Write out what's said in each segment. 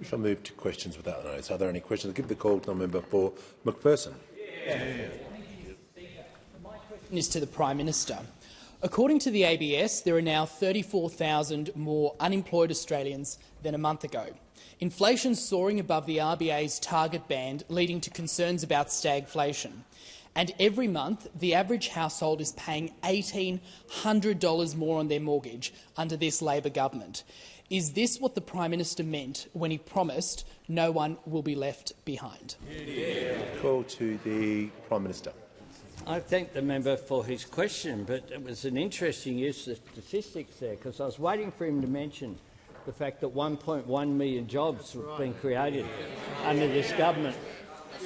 We shall move to questions without notice. Are there any questions? I'll give the call to the member for McPherson. My question is to the Prime Minister. According to the ABS, there are now 34,000 more unemployed Australians than a month ago. Inflation soaring above the RBA's target band, leading to concerns about stagflation. And every month, the average household is paying $1,800 more on their mortgage under this Labor government. Is this what the Prime Minister meant when he promised no one will be left behind? Call to the Prime Minister. I thank the member for his question, but it was an interesting use of statistics there, because I was waiting for him to mention the fact that 1.1 million jobs have been created under this government.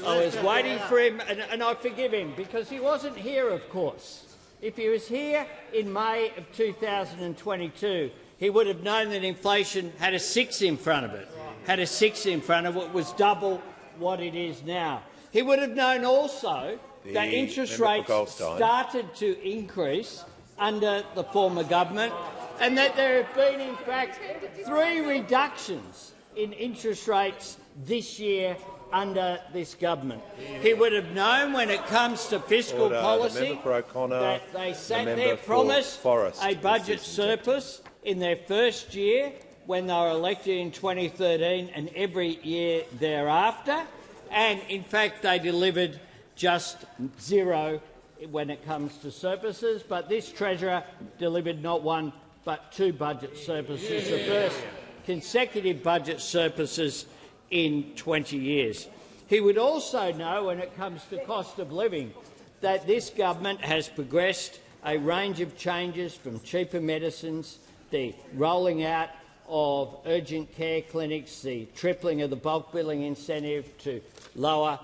I was waiting for him, and I forgive him, because he wasn't here, of course. If he was here in May of 2022, he would have known that inflation had a 6 in front of it. Had a 6 in front of it, was double what it is now. He would have known also that interest rates started to increase under the former government, and that there have been, in fact, 3 reductions in interest rates this year under this government. He would have known when it comes to fiscal policy that they sat there, promised a budget surplus in their first year when they were elected in 2013 and every year thereafter, and in fact they delivered just 0 when it comes to surpluses, but this Treasurer delivered not 1 but 2 budget surpluses, the first consecutive budget surpluses in 20 years. He would also know, when it comes to cost of living, that this government has progressed a range of changes, from cheaper medicines, the rolling out of urgent care clinics, the tripling of the bulk billing incentive to lower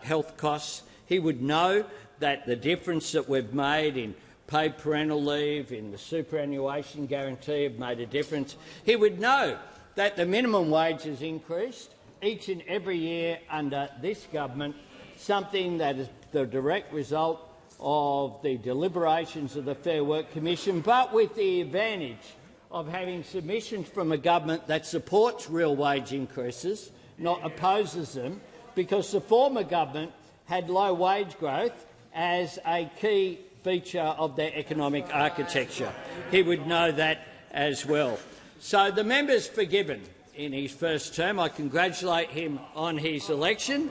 health costs. He would know that the difference that we've made in paid parental leave, in the superannuation guarantee, have made a difference. He would know that the minimum wage has increased each and every year under this government, something that is the direct result of the deliberations of the Fair Work Commission, but with the advantage of having submissions from a government that supports real wage increases, not opposes them, because the former government had low wage growth as a key feature of their economic architecture. He would know that as well. So the member's forgiven in his first term. I congratulate him on his election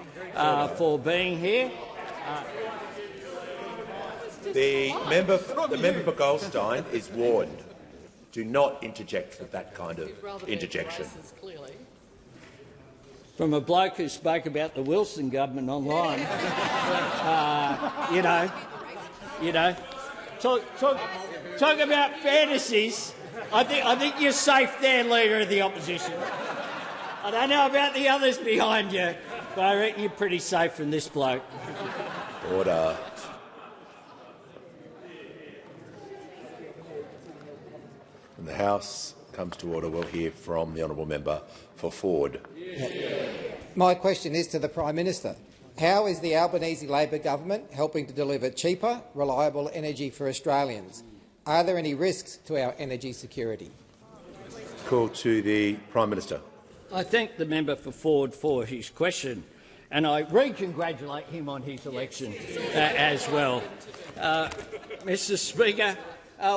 for being here. The member for Goldstein is warned. Do not interject with that kind of interjection. From a bloke who spoke about the Wilson government online, talk about fantasies. I think you're safe there, Leader of the Opposition. I don't know about the others behind you, but I reckon you're pretty safe from this bloke. Order. When the House comes to order, we'll hear from the honourable member for Ford. My question is to the Prime Minister. How is the Albanese Labor government helping to deliver cheaper, reliable energy for Australians? Are there any risks to our energy security? Call to the Prime Minister. I thank the member for Ford for his question, and I re-congratulate him on his election as well. Mr Speaker,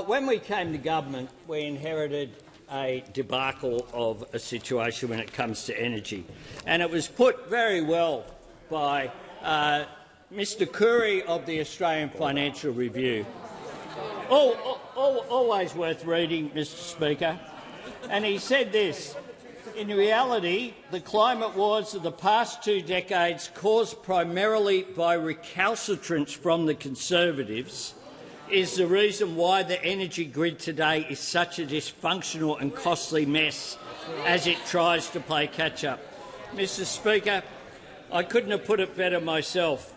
when we came to government, we inherited a debacle of a situation when it comes to energy, and it was put very well by Mr Curry of the Australian Financial Review. Always worth reading, Mr Speaker. And he said this: in reality, the climate wars of the past 2 decades, caused primarily by recalcitrance from the Conservatives, is the reason why the energy grid today is such a dysfunctional and costly mess as it tries to play catch-up. Mr Speaker, I couldn't have put it better myself.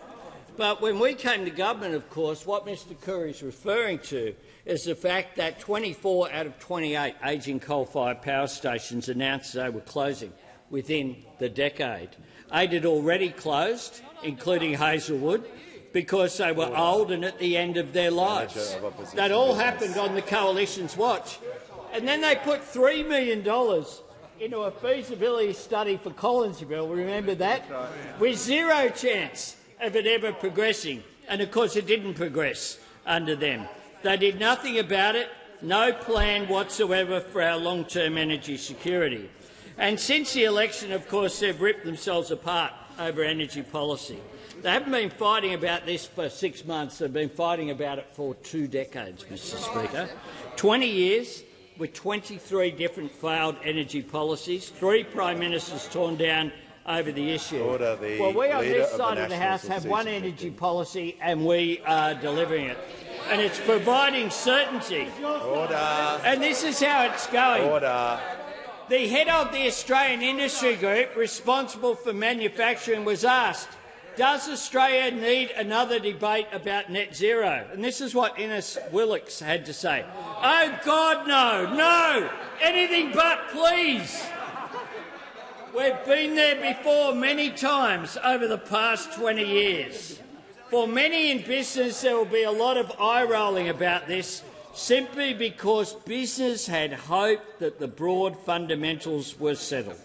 But when we came to government, of course, what Mr Curry is referring to is the fact that 24 out of 28 ageing coal-fired power stations announced they were closing within the decade. 8 had already closed, including Hazelwood, because they were old and at the end of their lives. That all happened on the Coalition's watch. And then they put $3 million into a feasibility study for Collinsville, remember that, with zero chance of it ever progressing. And of course it didn't progress under them. They did nothing about it, no plan whatsoever for our long-term energy security. And since the election, of course, they've ripped themselves apart over energy policy. They haven't been fighting about this for 6 months. They've been fighting about it for 2 decades, Mr Speaker. 20 years with 23 different failed energy policies, 3 Prime Ministers torn down over the issue. Well, we on this side of the House have one energy policy and we are delivering it. And it's providing certainty. Order. And this is how it's going. Order. The head of the Australian Industry Group responsible for manufacturing was asked, does Australia need another debate about net zero? And this is what Innes Willox had to say. Oh God, no, no, anything but, please. We've been there before many times over the past 20 years. For many in business, there will be a lot of eye-rolling about this, simply because business had hoped that the broad fundamentals were settled.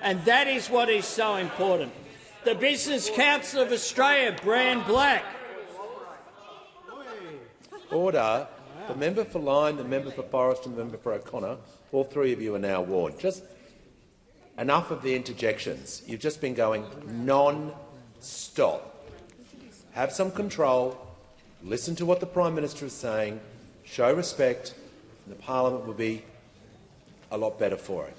And that is what is so important. The Business Council of Australia, brand black. Order. The member for Lyne, the member for Forrest and the member for O'Connor, all 3 of you are now warned. Just enough of the interjections. You've just been going non-stop. Have some control. Listen to what the Prime Minister is saying. Show respect, and the Parliament will be a lot better for it.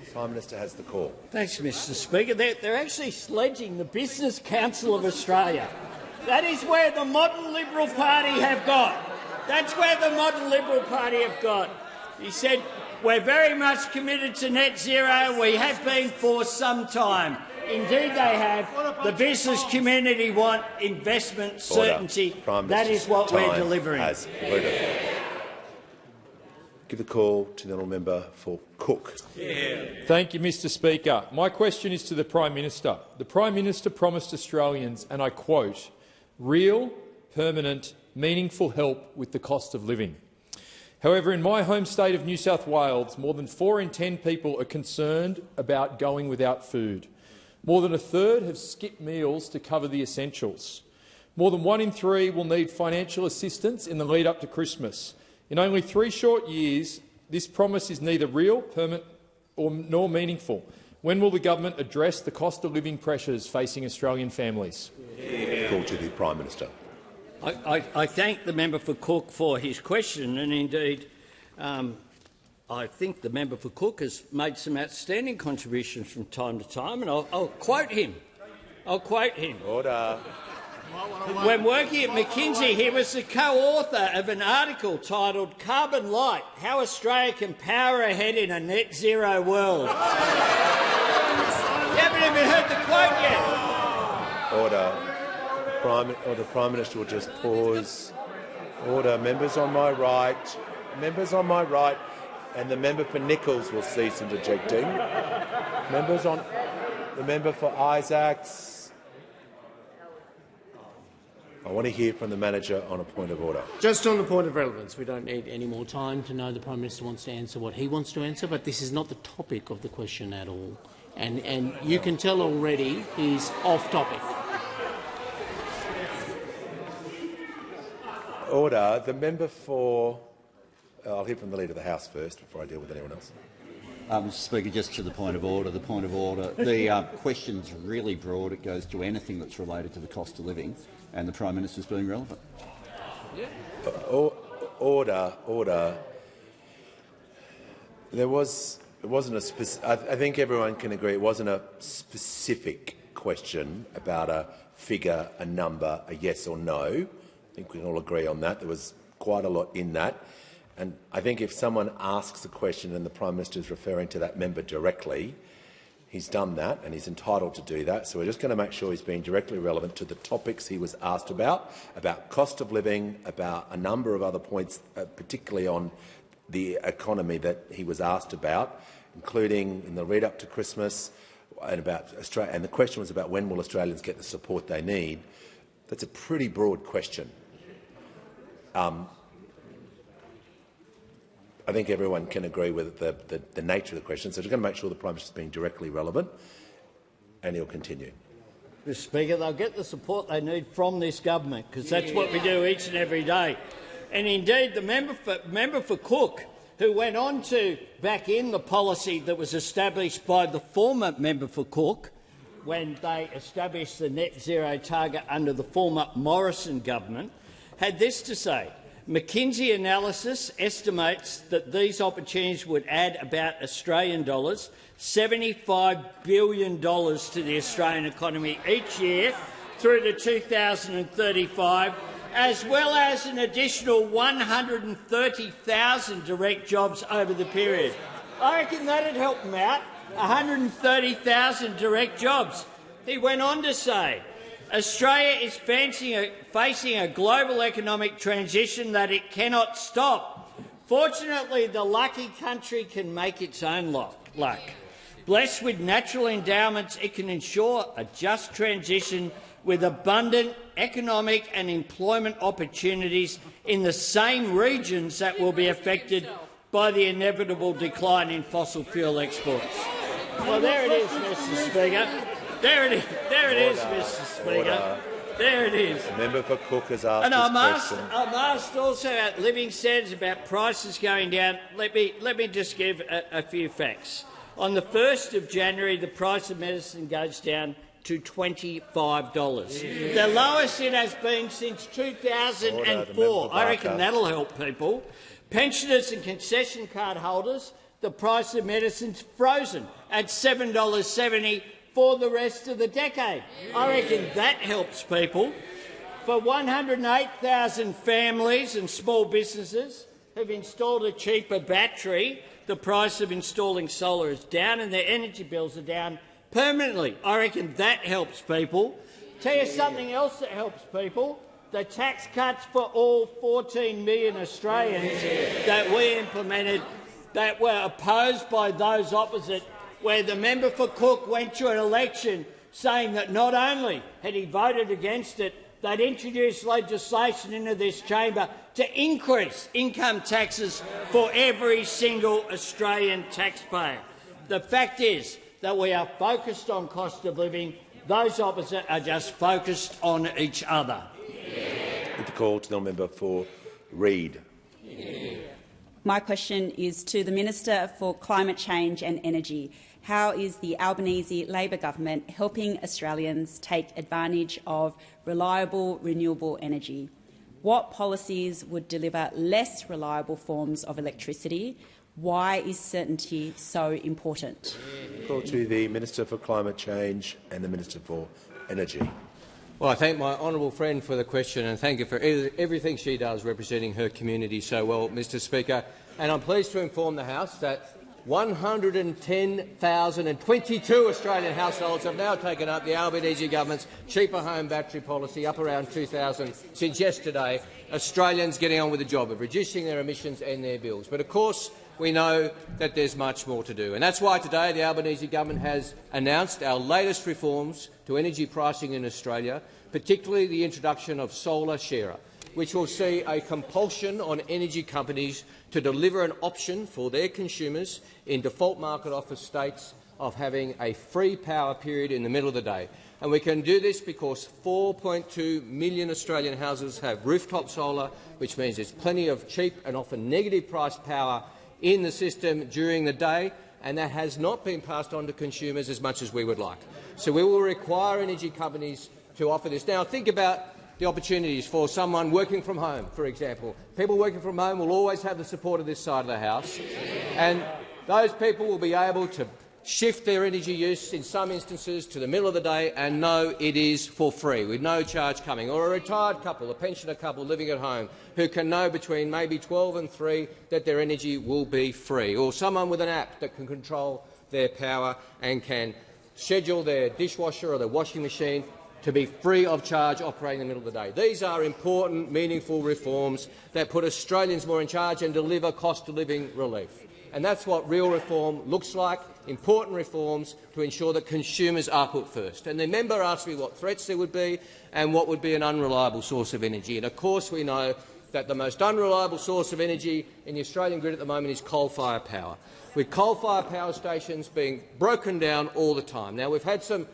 The Prime Minister has the call. Thanks, Mr Speaker. They're actually sledging the Business Council of Australia. That is where the modern Liberal Party have got. That's where the modern Liberal Party have got. He said, we're very much committed to net zero. We have been for some time. Indeed they have. The business community want investment certainty. That is what we're delivering. Give the call to the honourable member for Cook. Thank you, Mr Speaker. My question is to the Prime Minister. The Prime Minister promised Australians, and I quote, real, permanent, meaningful help with the cost of living. However, in my home state of New South Wales, more than 4 in 10 people are concerned about going without food. More than a third have skipped meals to cover the essentials. More than 1 in 3 will need financial assistance in the lead up to Christmas. In only 3 short years, this promise is neither real, permanent nor meaningful. When will the government address the cost of living pressures facing Australian families? Call to the Prime Minister. I thank the member for Cook for his question, and indeed I think the member for Cook has made some outstanding contributions from time to time, and I'll quote him. Order. When working at McKinsey, he was the co-author of an article titled Carbon Light, How Australia Can Power Ahead in a Net Zero World. You haven't even heard the quote yet. Order. The Prime Minister will just pause. Order. Members on my right. Members on my right. And the member for Nichols will cease interjecting. Members on the member for Isaacs. I want to hear from the manager on a point of order. Just on the point of relevance, we don't need any more time to know the Prime Minister wants to answer what he wants to answer, but this is not the topic of the question at all. And you can tell already he's off topic. Order. The member for... I'll hear from the Leader of the House first before I deal with anyone else. Mr Speaker, just to the point of order. The question's really broad. It goes to anything that's related to the cost of living, and the Prime Minister's being relevant. Order. It wasn't a I think everyone can agree it wasn't a specific question about a figure, a number, a yes or no. I think we can all agree on that. There was quite a lot in that. And I think if someone asks a question and the Prime Minister is referring to that member directly, he's done that and he's entitled to do that. So we're just going to make sure he's being directly relevant to the topics he was asked about cost of living, about a number of other points, particularly on the economy that he was asked about, including in the lead-up to Christmas, and about Australia. And the question was about when will Australians get the support they need. That's a pretty broad question. I think everyone can agree with the nature of the question, so just going to make sure the Prime Minister is being directly relevant, and he'll continue. Mr. Speaker, they'll get the support they need from this government, because that's what we do each and every day. And indeed, the member for Cook, who went on to back in the policy that was established by the former member for Cook when they established the net zero target under the former Morrison government, had this to say: McKinsey analysis estimates that these opportunities would add about Australian dollars $75 billion to the Australian economy each year through to 2035, as well as an additional 130,000 direct jobs over the period. I reckon that would help them out, 130,000 direct jobs. He went on to say, Australia is facing a global economic transition that it cannot stop. Fortunately, the lucky country can make its own luck. Blessed with natural endowments, it can ensure a just transition with abundant economic and employment opportunities in the same regions that will be affected by the inevitable decline in fossil fuel exports. Well, there it is, Mr. Speaker. There it is, Mr. Speaker. There it is. The member for Cook has asked and I'm asked also about living standards, about prices going down. Let me just give a few facts. On the 1st of January, the price of medicine goes down to $25, the lowest it has been since 2004. I reckon that'll help people. Pensioners and concession card holders, the price of medicine's frozen at $7.70 for the rest of the decade. I reckon that helps people. For 108,000 families and small businesses who've installed a cheaper battery, the price of installing solar is down and their energy bills are down permanently. I reckon that helps people. Tell you something else that helps people: the tax cuts for all 14 million Australians that we implemented that were opposed by those opposite, where the member for Cook went to an election saying that not only had he voted against it, they'd introduced legislation into this chamber to increase income taxes for every single Australian taxpayer. The fact is that we are focused on cost of living. Those opposite are just focused on each other. With the call to the member for Reid. My question is to the Minister for Climate Change and Energy. How is the Albanese Labor government helping Australians take advantage of reliable renewable energy? What policies would deliver less reliable forms of electricity? Why is certainty so important? Call to the Minister for Climate Change and the Minister for Energy. Well, I thank my honourable friend for the question and thank her for everything she does representing her community so well, Mr Speaker. And I'm pleased to inform the House that 110,022 Australian households have now taken up the Albanese government's cheaper home battery policy, up around 2,000 since yesterday. Australians getting on with the job of reducing their emissions and their bills. But of course, we know that there's much more to do. And that's why today the Albanese government has announced our latest reforms to energy pricing in Australia, particularly the introduction of Solar Sharer, which will see a compulsion on energy companies to deliver an option for their consumers in default market offer states of having a free power period in the middle of the day. And we can do this because 4.2 million Australian houses have rooftop solar, which means there's plenty of cheap and often negative priced power in the system during the day, and that has not been passed on to consumers as much as we would like. So we will require energy companies to offer this. Now, think about the opportunities for someone working from home, for example. People working from home will always have the support of this side of the House, and those people will be able to shift their energy use in some instances to the middle of the day and know it is for free, with no charge coming. Or a retired couple, a pensioner couple living at home, who can know between maybe 12 and 3 that their energy will be free. Or someone with an app that can control their power and can schedule their dishwasher or their washing machine to be free of charge operating in the middle of the day. These are important, meaningful reforms that put Australians more in charge and deliver cost-of-living relief. And that's what real reform looks like, important reforms to ensure that consumers are put first. And the member asked me what threats there would be and what would be an unreliable source of energy. And of course we know that the most unreliable source of energy in the Australian grid at the moment is coal-fired power, with coal-fired power stations being broken down all the time. Now, we've had some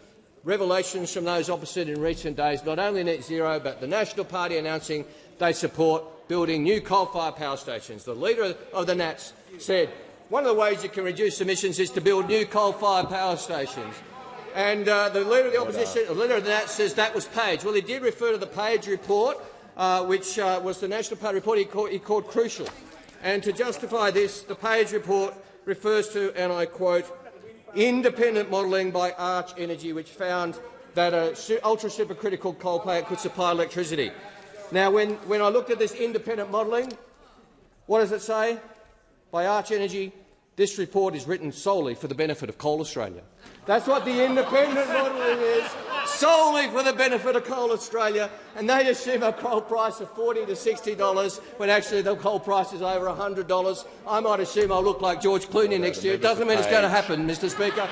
revelations from those opposite in recent days, not only net zero, but the National Party announcing they support building new coal-fired power stations. The leader of the Nats said one of the ways you can reduce emissions is to build new coal-fired power stations. And the leader of the opposition, the leader of the Nats, says that was Page. Well, he did refer to the Page report, which was the National Party report he called crucial. And to justify this, the Page report refers to, and I quote, independent modelling by Arch Energy, which found that an ultra-supercritical coal plant could supply electricity. Now, when I looked at this independent modelling, what does it say? By Arch Energy, this report is written solely for the benefit of Coal Australia. That's what the independent modelling is, solely for the benefit of Coal Australia, and they assume a coal price of $40 to $60 when actually the coal price is over $100. I might assume I'll look like George Clooney next year. It doesn't mean it's going to happen, Mr Speaker.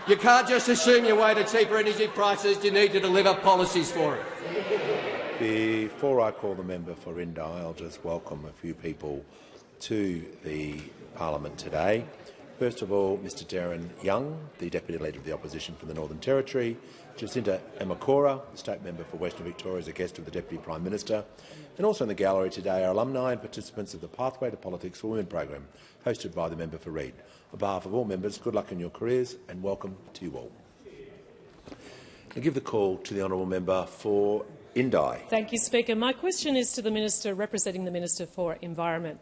You can't just assume your way to cheaper energy prices. You need to deliver policies for it. Before I call the member for Indi, I'll just welcome a few people to the parliament today. First of all, Mr Darren Young, the Deputy Leader of the Opposition from the Northern Territory, Jacinta Amakora, the State Member for Western Victoria, as a guest of the Deputy Prime Minister, and also in the gallery today are alumni and participants of the Pathway to Politics for Women program, hosted by the member for Reid. On behalf of all members, good luck in your careers and welcome to you all. I give the call to the honourable member for Indi. Thank you, Speaker. My question is to the Minister representing the Minister for Environment.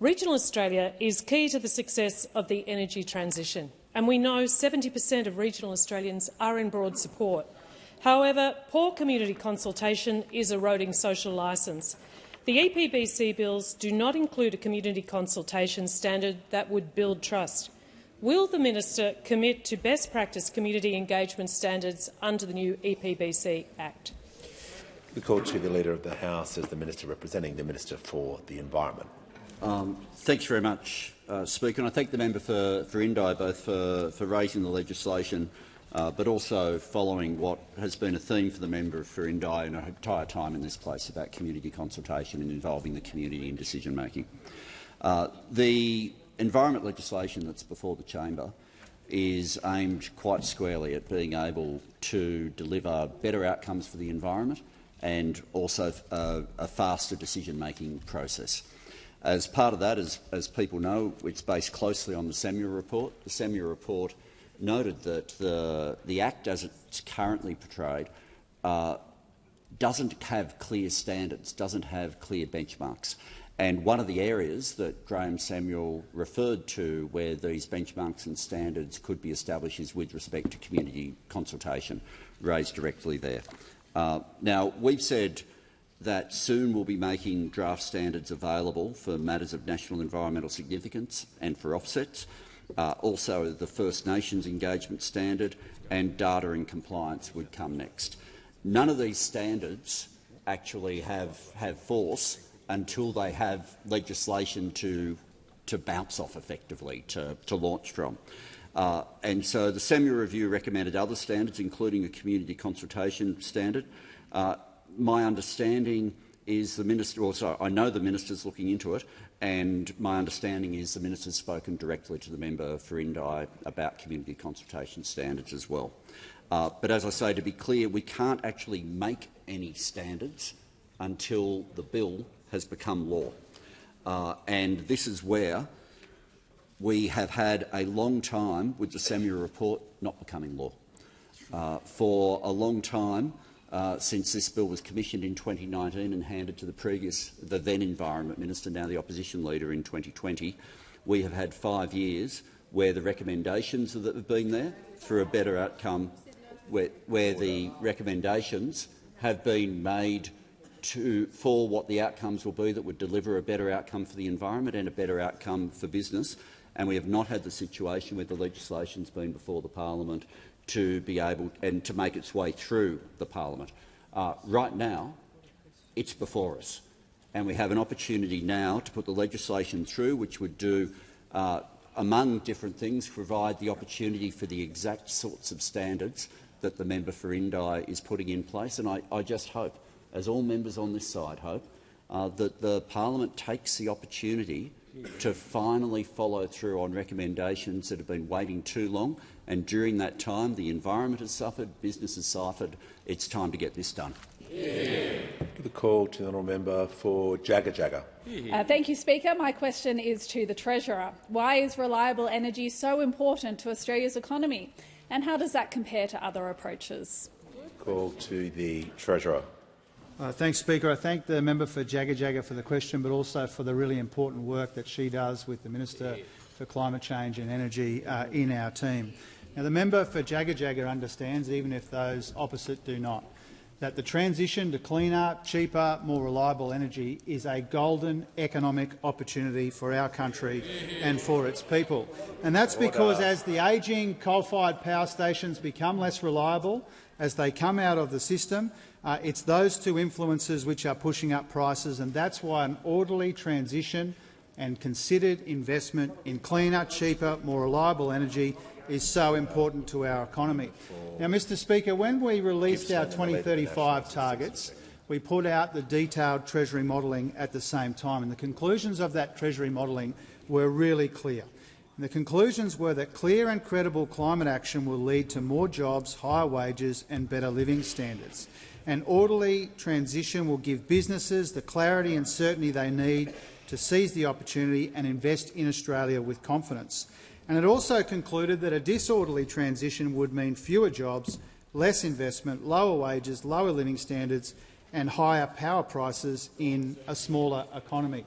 Regional Australia is key to the success of the energy transition, and we know 70% of regional Australians are in broad support. However, poor community consultation is eroding social licence. The EPBC bills do not include a community consultation standard that would build trust. Will the Minister commit to best practice community engagement standards under the new EPBC Act? The call to the Leader of the House as the Minister representing the Minister for the Environment. Thanks very much, Speaker. And I thank the member for Indi both for raising the legislation, but also following what has been a theme for the member for Indi in her entire time in this place about community consultation and involving the community in decision-making. The environment legislation that's before the chamber is aimed quite squarely at being able to deliver better outcomes for the environment and also a faster decision-making process. As part of that, as people know, it's based closely on the Samuel report. The Samuel report noted that the Act, as it's currently portrayed, doesn't have clear standards, doesn't have clear benchmarks. And one of the areas that Graham Samuel referred to where these benchmarks and standards could be established is with respect to community consultation, raised directly there. Now, we've said that soon we'll be making draft standards available for matters of national environmental significance and for offsets, also the First Nations engagement standard and data and compliance would come next. None of these standards actually have force until they have legislation to bounce off effectively, to launch from. And so the Samuel Review recommended other standards, including a community consultation standard. My understanding is the minister. Also, I know the minister's looking into it, and my understanding is the minister's spoken directly to the member for Indi about community consultation standards as well. But as I say, to be clear, we can't actually make any standards until the bill has become law, and this is where we have had a long time with the Samuel report not becoming law. For a long time, since this bill was commissioned in 2019 and handed to the then Environment Minister, now the Opposition Leader, in 2020, we have had 5 years where the recommendations that have been there for a better outcome, where the recommendations have been made for what the outcomes will be that would deliver a better outcome for the environment and a better outcome for business, and we have not had the situation where the legislation's been before the parliament to be able and to make its way through the parliament. Right now, it's before us, and we have an opportunity now to put the legislation through, which would do, among different things, provide the opportunity for the exact sorts of standards that the member for Indi is putting in place. And I just hope, as all members on this side hope, that the parliament takes the opportunity to finally follow through on recommendations that have been waiting too long, and during that time the environment has suffered, business has suffered. It's time to get this done. Give a call to the honourable member for Jagga. Thank you, Speaker. My question is to the Treasurer. Why is reliable energy so important to Australia's economy, and how does that compare to other approaches? Call to the Treasurer. Thanks, Speaker. I thank the member for Jagga for the question, but also for the really important work that she does with the Minister for Climate Change and Energy in our team. Now, the member for Jagga understands, even if those opposite do not, that the transition to cleaner, cheaper, more reliable energy is a golden economic opportunity for our country and for its people. And that's because as the ageing coal-fired power stations become less reliable, as they come out of the system, it's those two influences which are pushing up prices, and that's why an orderly transition and considered investment in cleaner, cheaper, more reliable energy is so important to our economy. Now, Mr Speaker, when we released our 2035 targets, we put out the detailed Treasury modelling at the same time, and the conclusions of that Treasury modelling were really clear. And the conclusions were that clear and credible climate action will lead to more jobs, higher wages and better living standards. An orderly transition will give businesses the clarity and certainty they need to seize the opportunity and invest in Australia with confidence. And it also concluded that a disorderly transition would mean fewer jobs, less investment, lower wages, lower living standards and higher power prices in a smaller economy.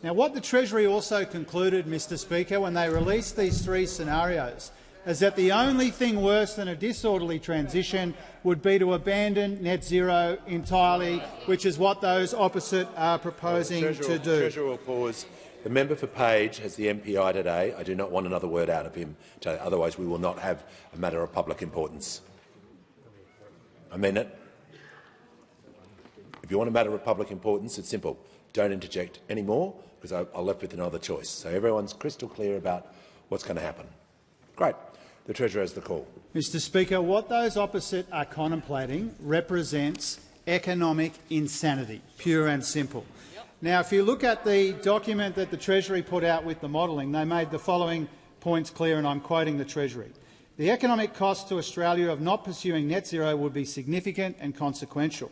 Now, what the Treasury also concluded, Mr Speaker, when they released these three scenarios, is that the only thing worse than a disorderly transition would be to abandon net zero entirely, which is what those opposite are proposing to do. Treasurer will pause. The member for Page has the MPI today. I do not want another word out of him today, otherwise we will not have a matter of public importance. I mean it. If you want a matter of public importance, it's simple. Don't interject anymore, because I'm left with another choice. So everyone's crystal clear about what's going to happen. Great. The Treasurer has the call. Mr Speaker, what those opposite are contemplating represents economic insanity, pure and simple. Now, if you look at the document that the Treasury put out with the modelling, they made the following points clear, and I'm quoting the Treasury. The economic cost to Australia of not pursuing net zero would be significant and consequential.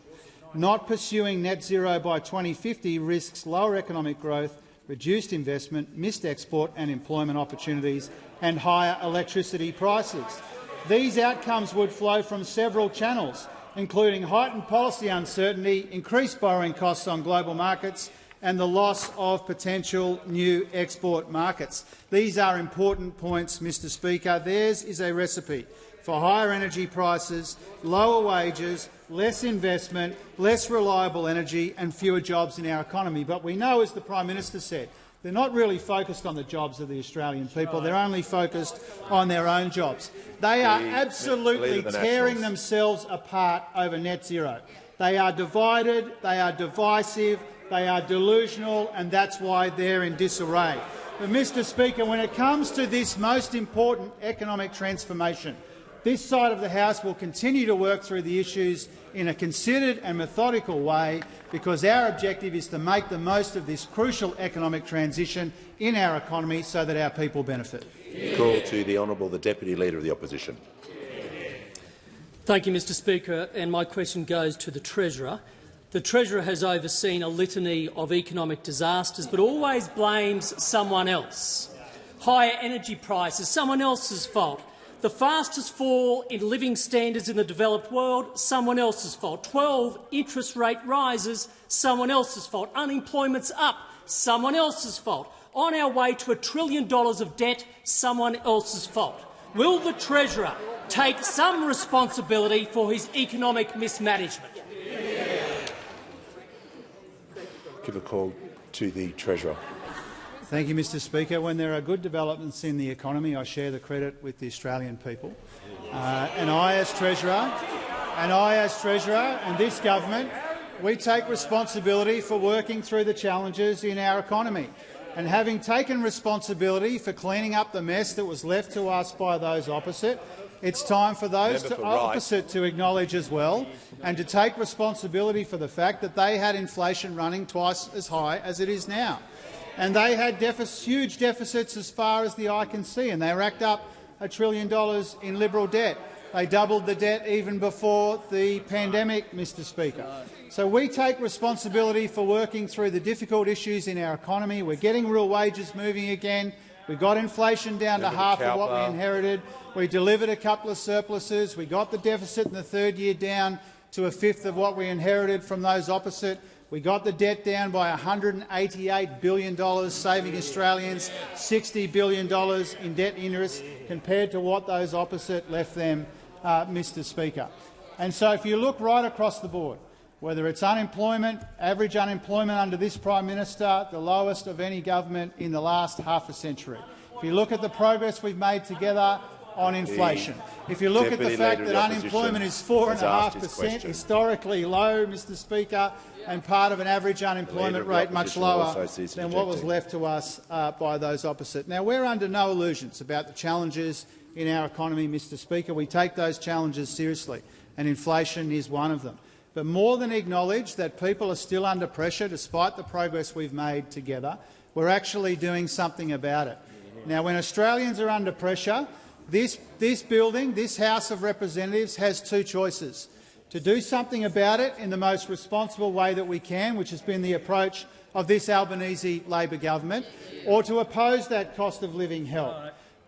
Not pursuing net zero by 2050 risks lower economic growth, reduced investment, missed export and employment opportunities and higher electricity prices. These outcomes would flow from several channels, including heightened policy uncertainty, increased borrowing costs on global markets and the loss of potential new export markets. These are important points, Mr Speaker. Theirs is a recipe for higher energy prices, lower wages, less investment, less reliable energy and fewer jobs in our economy. But we know, as the Prime Minister said, they're not really focused on the jobs of the Australian people. They're only focused on their own jobs. They are absolutely tearing themselves apart over net zero. They are divided, they are divisive, they are delusional, and that's why they're in disarray. But, Mr Speaker, when it comes to this most important economic transformation, this side of the House will continue to work through the issues in a considered and methodical way, because our objective is to make the most of this crucial economic transition in our economy so that our people benefit. Call to the Honourable the Deputy Leader of the Opposition. Thank you, Mr Speaker, and my question goes to the Treasurer. The Treasurer has overseen a litany of economic disasters, but always blames someone else. Higher energy prices, someone else's fault. The fastest fall in living standards in the developed world, someone else's fault. 12 interest rate rises, someone else's fault. Unemployment's up, someone else's fault. On our way to $1 trillion of debt, someone else's fault. Will the Treasurer take some responsibility for his economic mismanagement? Give a call to the Treasurer. Thank you, Mr Speaker. When there are good developments in the economy, I share the credit with the Australian people. And I, as Treasurer, and this government, we take responsibility for working through the challenges in our economy. And having taken responsibility for cleaning up the mess that was left to us by those opposite, It's time for those opposite to acknowledge as well and to take responsibility for the fact that they had inflation running twice as high as it is now. And they had huge deficits as far as the eye can see, and they racked up $1 trillion in Liberal debt. They doubled the debt even before the pandemic, Mr Speaker. So we take responsibility for working through the difficult issues in our economy. We're getting real wages moving again. We got inflation down to half of what we inherited. We delivered a couple of surpluses. We got the deficit in the third year down to a fifth of what we inherited from those opposite. We got the debt down by $188 billion, saving Australians $60 billion in debt interest compared to what those opposite left them, Mr Speaker. And so if you look right across the board, whether it's unemployment, average unemployment under this Prime Minister, the lowest of any government in the last half a century. If you look at the progress we've made together on inflation, if you look at the fact that unemployment is 4.5%, historically low, Mr Speaker, and part of an average unemployment rate much lower than what was left to us by those opposite. Now, we're under no illusions about the challenges in our economy, Mr Speaker. We take those challenges seriously, and inflation is one of them. But more than acknowledge that people are still under pressure despite the progress we've made together, we're actually doing something about it. Now, when Australians are under pressure, this building, this House of Representatives, has two choices: to do something about it in the most responsible way that we can, which has been the approach of this Albanese Labor government, or to oppose that cost of living help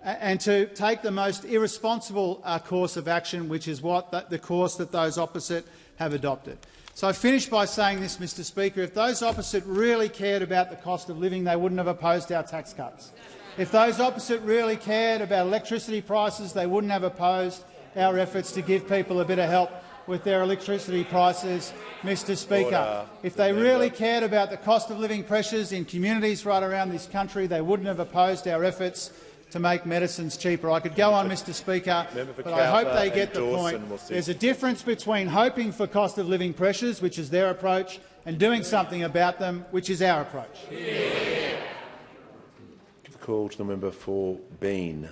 and to take the most irresponsible course of action, which is the course that those opposite have adopted. So I finish by saying this, Mr Speaker. If those opposite really cared about the cost of living, they wouldn't have opposed our tax cuts. If those opposite really cared about electricity prices, they wouldn't have opposed our efforts to give people a bit of help with their electricity prices, Mr Speaker. If they really cared about the cost of living pressures in communities right around this country, they wouldn't have opposed our efforts to make medicines cheaper. I could go on, Mr Speaker, but I hope they get the point. There's a difference between hoping for cost of living pressures, which is their approach, and doing something about them, which is our approach. Give a call to the member for Bean.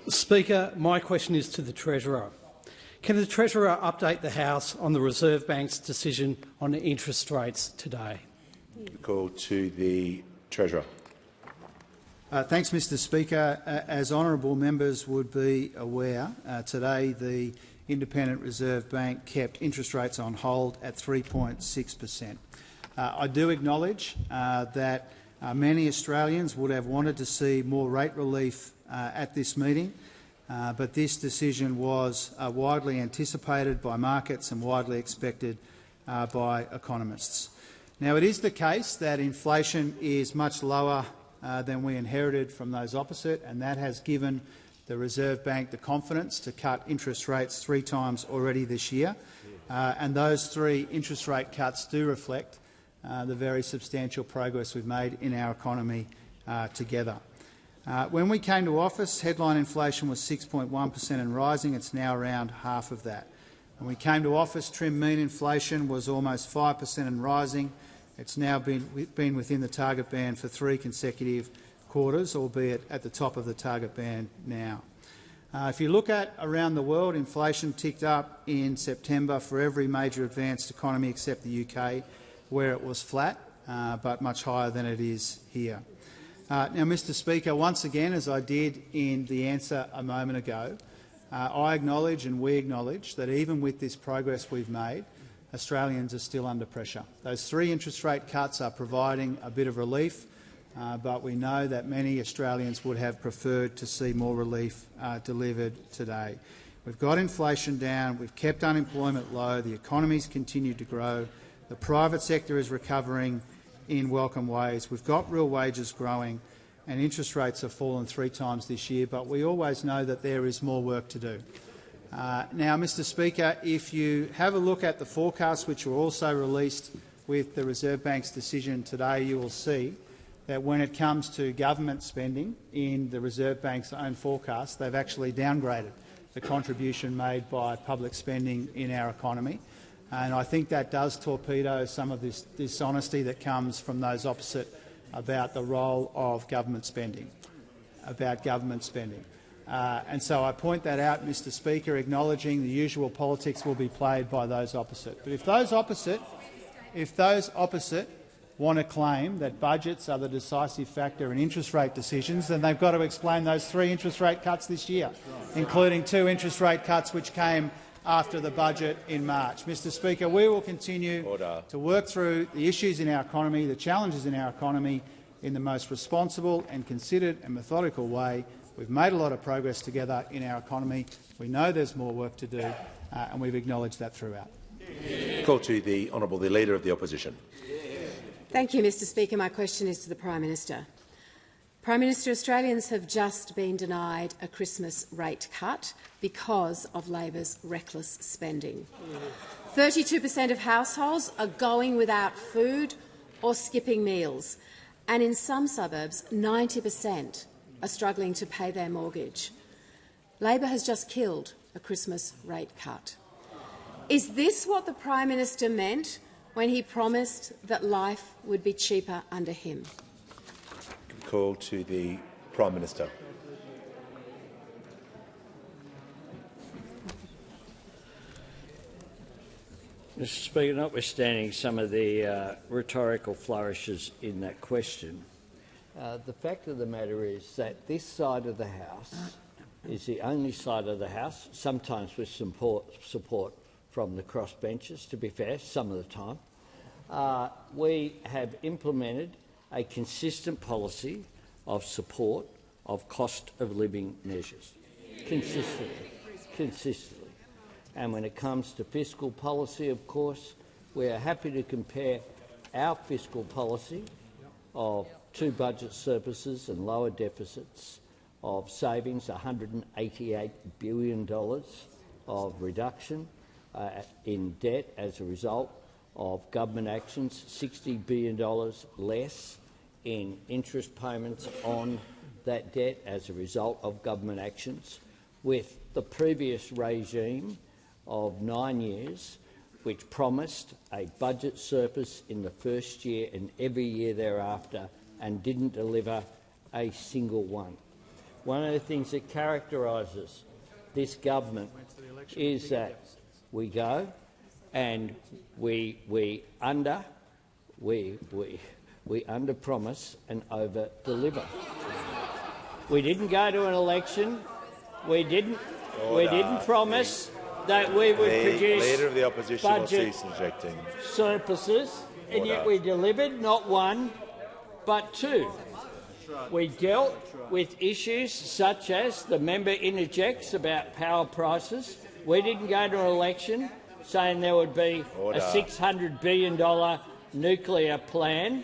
Speaker, my question is to the Treasurer. Can the Treasurer update the House on the Reserve Bank's decision on the interest rates today? Give a call to the Treasurer. Thanks, Mr Speaker. As honourable members would be aware, today the Independent Reserve Bank kept interest rates on hold at 3.6%. I do acknowledge that many Australians would have wanted to see more rate relief at this meeting, but this decision was widely anticipated by markets and widely expected by economists. Now, it is the case that inflation is much lower than we inherited from those opposite, and that has given the Reserve Bank the confidence to cut interest rates 3 times already this year. And those 3 interest rate cuts do reflect the very substantial progress we've made in our economy together. When we came to office, headline inflation was 6.1% and rising. It's now around half of that. When we came to office, trim mean inflation was almost 5% and rising. It's now been within the target band for 3 consecutive quarters, albeit at the top of the target band now. If you look at around the world, inflation ticked up in September for every major advanced economy except the UK, where it was flat, but much higher than it is here. Now, Mr Speaker, once again, as I did in the answer a moment ago, I acknowledge and we acknowledge that even with this progress we've made, Australians are still under pressure. Those 3 interest rate cuts are providing a bit of relief, but we know that many Australians would have preferred to see more relief delivered today. We've got inflation down, we've kept unemployment low, the economy's continued to grow, the private sector is recovering in welcome ways, we've got real wages growing, and interest rates have fallen 3 times this year, but we always know that there is more work to do. Now, Mr Speaker, if you have a look at the forecasts which were also released with the Reserve Bank's decision today, you will see that when it comes to government spending in the Reserve Bank's own forecast, they've actually downgraded the contribution made by public spending in our economy. And I think that does torpedo some of this dishonesty that comes from those opposite about the role of government spending, And so I point that out, Mr Speaker, acknowledging the usual politics will be played by those opposite. But if those opposite want to claim that budgets are the decisive factor in interest rate decisions, then they've got to explain those 3 interest rate cuts this year, including 2 interest rate cuts which came after the budget in March. Mr Speaker, we will continue to work through the issues in our economy, the challenges in our economy, in the most responsible and considered and methodical way. We've made a lot of progress together in our economy. We know there's more work to do, and we've acknowledged that throughout. Call to the Honourable the Leader of the Opposition. Thank you, Mr Speaker. My question is to the Prime Minister. Prime Minister, Australians have just been denied a Christmas rate cut because of Labor's reckless spending. 32% of households are going without food or skipping meals, and in some suburbs 90% are struggling to pay their mortgage. Labor has just killed a Christmas rate cut. Is this what the Prime Minister meant when he promised that life would be cheaper under him? Call to the Prime Minister. Mr Speaker, notwithstanding some of the rhetorical flourishes in that question, the fact of the matter is that this side of the House is the only side of the House, sometimes with support from the crossbenchers, to be fair, some of the time. We have implemented a consistent policy of support of cost of living measures, consistently. And when it comes to fiscal policy, of course, we are happy to compare our fiscal policy of 2 budget surpluses and lower deficits, of savings, $188 billion of reduction in debt as a result of government actions, $60 billion less in interest payments on that debt as a result of government actions, with the previous regime of 9 years, which promised a budget surplus in the first year and every year thereafter and didn't deliver a single one. One of the things that characterises this government is that we go and we under-promise and over-deliver. We didn't go to an election. We didn't promise that we would produce Leader of the Opposition will budget cease injecting surpluses, and yet we delivered not 1 but 2. We dealt with issues such as the member interjects about power prices. We didn't go to an election saying there would be a $600 billion nuclear plan.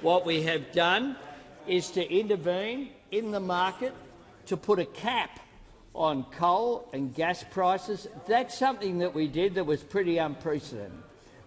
What we have done is to intervene in the market to put a cap on coal and gas prices. That's something that we did that was pretty unprecedented.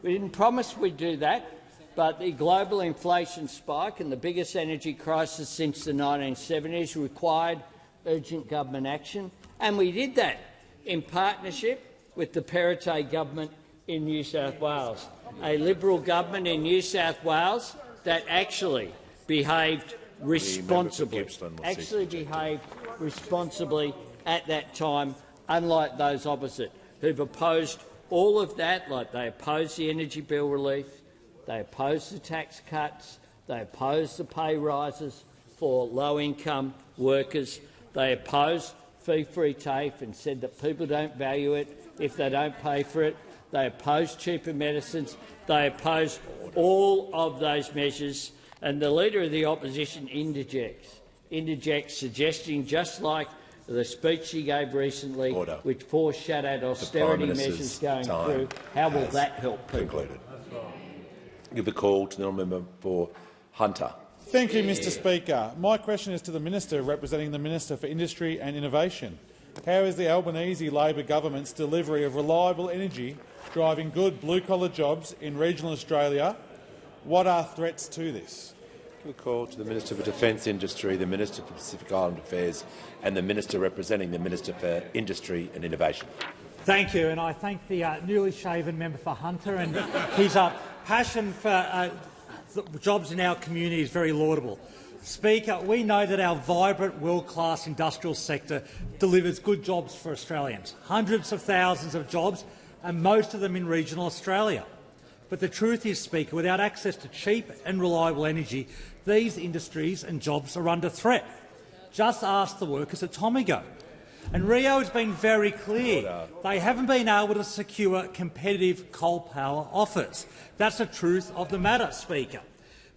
We didn't promise we'd do that, but the global inflation spike and the biggest energy crisis since the 1970s required urgent government action, and we did that in partnership with the Perrottet government in New South Wales, a Liberal government in New South Wales that actually behaved responsibly, at that time, unlike those opposite, who've opposed all of that, like they opposed the energy bill relief, they opposed the tax cuts, they opposed the pay rises for low-income workers, they opposed fee-free TAFE and said that people don't value it if they don't pay for it, they opposed cheaper medicines, they opposed all of those measures, and the Leader of the Opposition interjects, suggesting, just like the speech he gave recently, which foreshadowed austerity measures going through, how will that help people? Concluded. Give the call to the member for Hunter. Thank you, Mr Speaker. My question is to the Minister representing the Minister for Industry and Innovation. How is the Albanese Labor government's delivery of reliable energy driving good blue-collar jobs in regional Australia? What are threats to this? Give a call to the Minister for Defence Industry, the Minister for Pacific Island Affairs and the Minister representing the Minister for Industry and Innovation. Thank you, and I thank the newly shaven member for Hunter, and his passion for jobs in our community is very laudable. Speaker, we know that our vibrant, world-class industrial sector delivers good jobs for Australians, hundreds of thousands of jobs, and most of them in regional Australia. But the truth is, Speaker, without access to cheap and reliable energy, these industries and jobs are under threat. Just ask the workers at Tomago. And Rio has been very clear. They haven't been able to secure competitive coal power offers. That's the truth of the matter, Speaker.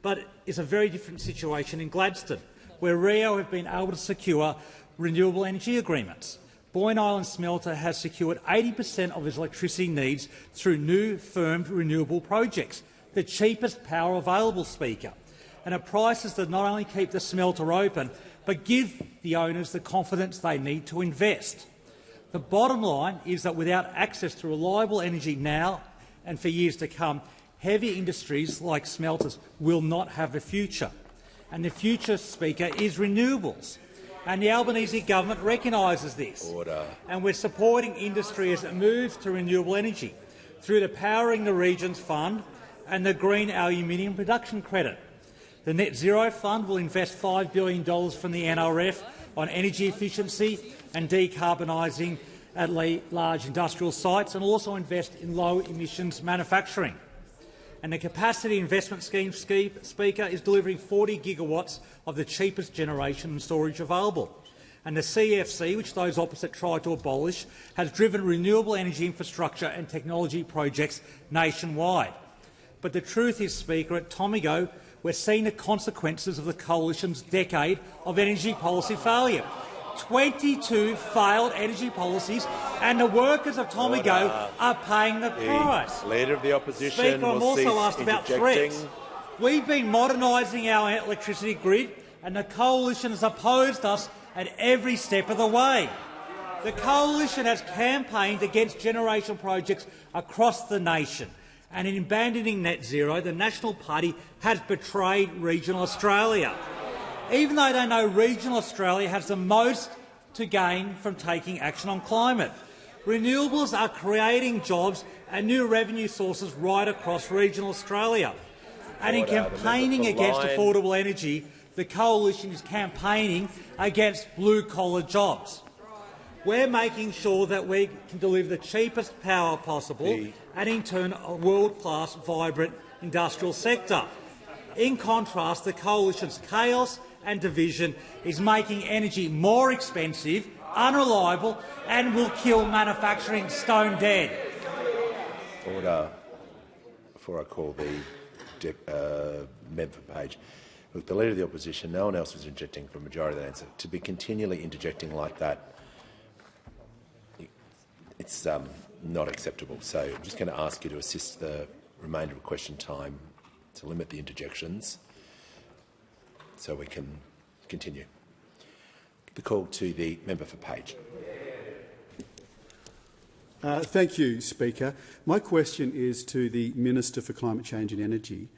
But it's a very different situation in Gladstone, where Rio have been able to secure renewable energy agreements. Boyne Island Smelter has secured 80% of its electricity needs through new firmed renewable projects, the cheapest power available, Speaker, and at prices that not only keep the smelter open, but give the owners the confidence they need to invest. The bottom line is that without access to reliable energy now and for years to come, heavy industries like smelters will not have a future. And the future, Speaker, is renewables. And the Albanese government recognises this. And we're supporting industry as it moves to renewable energy through the Powering the Regions Fund and the Green Aluminium Production Credit. The Net Zero Fund will invest $5 billion from the NRF on energy efficiency and decarbonising at large industrial sites, and also invest in low-emissions manufacturing. And the Capacity Investment Scheme, Speaker, is delivering 40 gigawatts of the cheapest generation and storage available. And the CFC, which those opposite tried to abolish, has driven renewable energy infrastructure and technology projects nationwide. But the truth is, Speaker, at Tomago, we're seeing the consequences of the Coalition's decade of energy policy failure. 22 failed energy policies, and the workers of Tomago are paying the price. Leader of the Opposition. Speaker, I'm also asked about threats. We've been modernising our electricity grid, and the Coalition has opposed us at every step of the way. The Coalition has campaigned against generation projects across the nation, and in abandoning net zero, the National Party has betrayed regional Australia. Even though they know regional Australia has the most to gain from taking action on climate. Renewables are creating jobs and new revenue sources right across regional Australia. And in campaigning against affordable energy, the Coalition is campaigning against blue-collar jobs. We're making sure that we can deliver the cheapest power possible and, in turn, a world-class, vibrant industrial sector. In contrast, the Coalition's chaos and division is making energy more expensive, unreliable, and will kill manufacturing stone dead. Order. Before I call the member for Page. Look, the Leader of the Opposition, no one else was interjecting for a majority of that answer. To be continually interjecting like that, it's not acceptable. So I'm just going to ask you to assist the remainder of question time to limit the interjections so we can continue. The call to the member for Page. Thank you, Speaker. My question is to the Minister for Climate Change and Energy.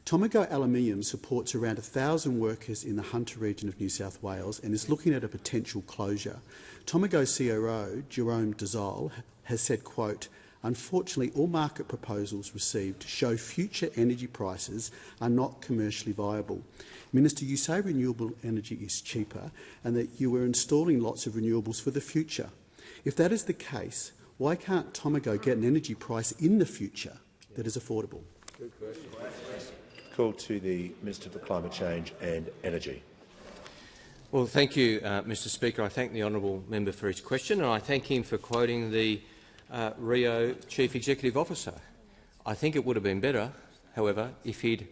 Tomago Aluminium supports around 1,000 workers in the Hunter region of New South Wales and is looking at a potential closure. Tomago COO Jerome Dizal has said, quote, "Unfortunately, all market proposals received show future energy prices are not commercially viable." Minister, you say renewable energy is cheaper and that you are installing lots of renewables for the future. If that is the case, why can't Tomago get an energy price in the future that is affordable? Good question. Call to the Minister for Climate Change and Energy. Well, thank you, Mr Speaker. I thank the honourable member for his question, and I thank him for quoting the Rio Chief Executive Officer. I think it would have been better, however, if he'd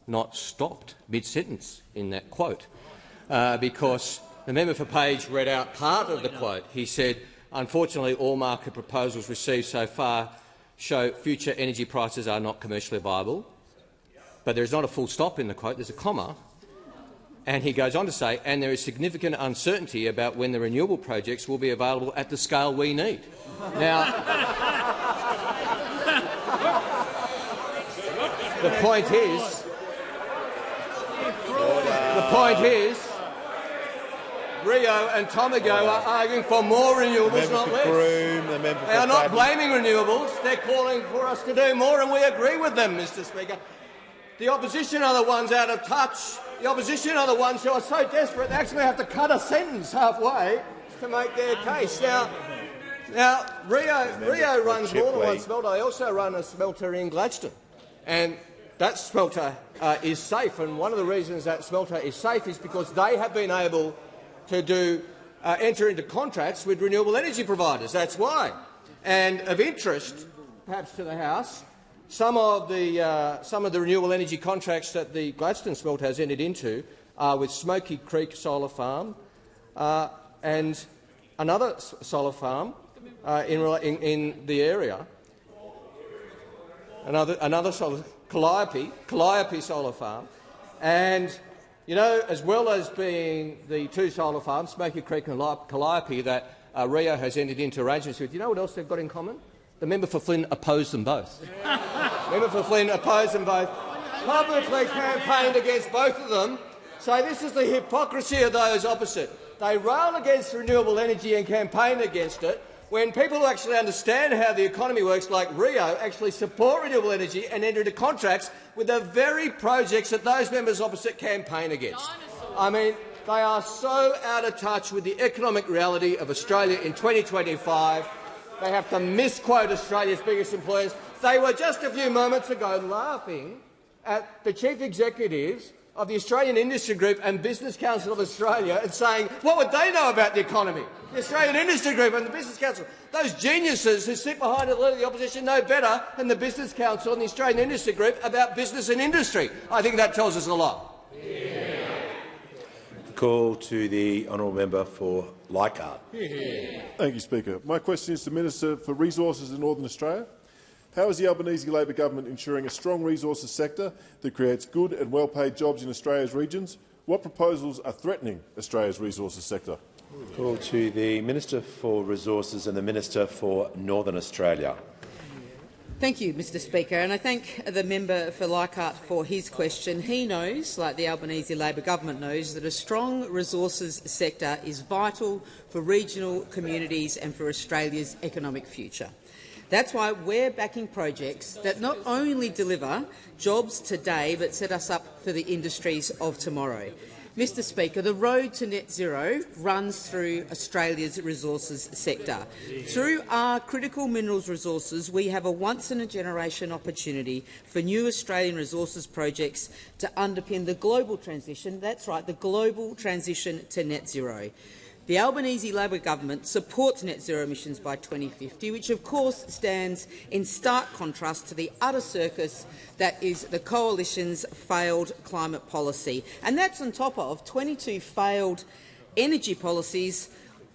not stopped mid-sentence in that quote, because the member for Page read out part of the quote. He said, "Unfortunately, all market proposals received so far show future energy prices are not commercially viable." But there is not a full stop in the quote, there's a comma. And he goes on to say, "And there is significant uncertainty about when the renewable projects will be available at the scale we need." Now, the point is, Rio and Tomago are arguing for more renewables, not less. They are not blaming renewables, they're calling for us to do more, and we agree with them, Mr Speaker. The opposition are the ones out of touch The opposition are the ones who are so desperate they actually have to cut a sentence halfway to make their case. Now Rio runs more than one smelter. They also run a smelter in Gladstone, and that smelter is safe. And one of the reasons that smelter is safe is because they have been able to enter into contracts with renewable energy providers. That's why. And of interest, perhaps to the House, some of the renewable energy contracts that the Gladstone smelter has entered into are with Smoky Creek Solar Farm and another solar farm in the area. Another solar, Calliope Solar Farm, and as well as being the two solar farms, Smoky Creek and Calliope, that Rio has entered into arrangements with. You know what else they've got in common? The member for Flynn opposed them both. Member for Flynn opposed them both. Publicly campaigned against both of them. So this is the hypocrisy of those opposite. They rail against renewable energy and campaign against it, when people who actually understand how the economy works, like Rio, actually support renewable energy and enter into contracts with the very projects that those members opposite campaign against. I mean, they are so out of touch with the economic reality of Australia in 2025. They have to misquote Australia's biggest employers. They were just a few moments ago laughing at the chief executives of the Australian Industry Group and Business Council of Australia and saying, what would they know about the economy? The Australian Industry Group and the Business Council. Those geniuses who sit behind the leader of the opposition know better than the Business Council and the Australian Industry Group about business and industry. I think that tells us a lot. Yeah. Call to the honourable member for Leichhardt. Thank you, Speaker. My question is to the Minister for Resources in Northern Australia. How is the Albanese Labor government ensuring a strong resources sector that creates good and well-paid jobs in Australia's regions? What proposals are threatening Australia's resources sector? Call to the Minister for Resources and the Minister for Northern Australia. Thank you, Mr Speaker, and I thank the member for Leichhardt for his question. He knows, like the Albanese Labor government knows, that a strong resources sector is vital for regional communities and for Australia's economic future. That's why we're backing projects that not only deliver jobs today but set us up for the industries of tomorrow. Mr Speaker, the road to net zero runs through Australia's resources sector. Through our critical minerals resources, we have a once-in-a-generation opportunity for new Australian resources projects to underpin the global transition. That's right, the global transition to net zero. The Albanese Labor government supports net zero emissions by 2050, which of course stands in stark contrast to the utter circus that is the Coalition's failed climate policy. And that's on top of 22 failed energy policies,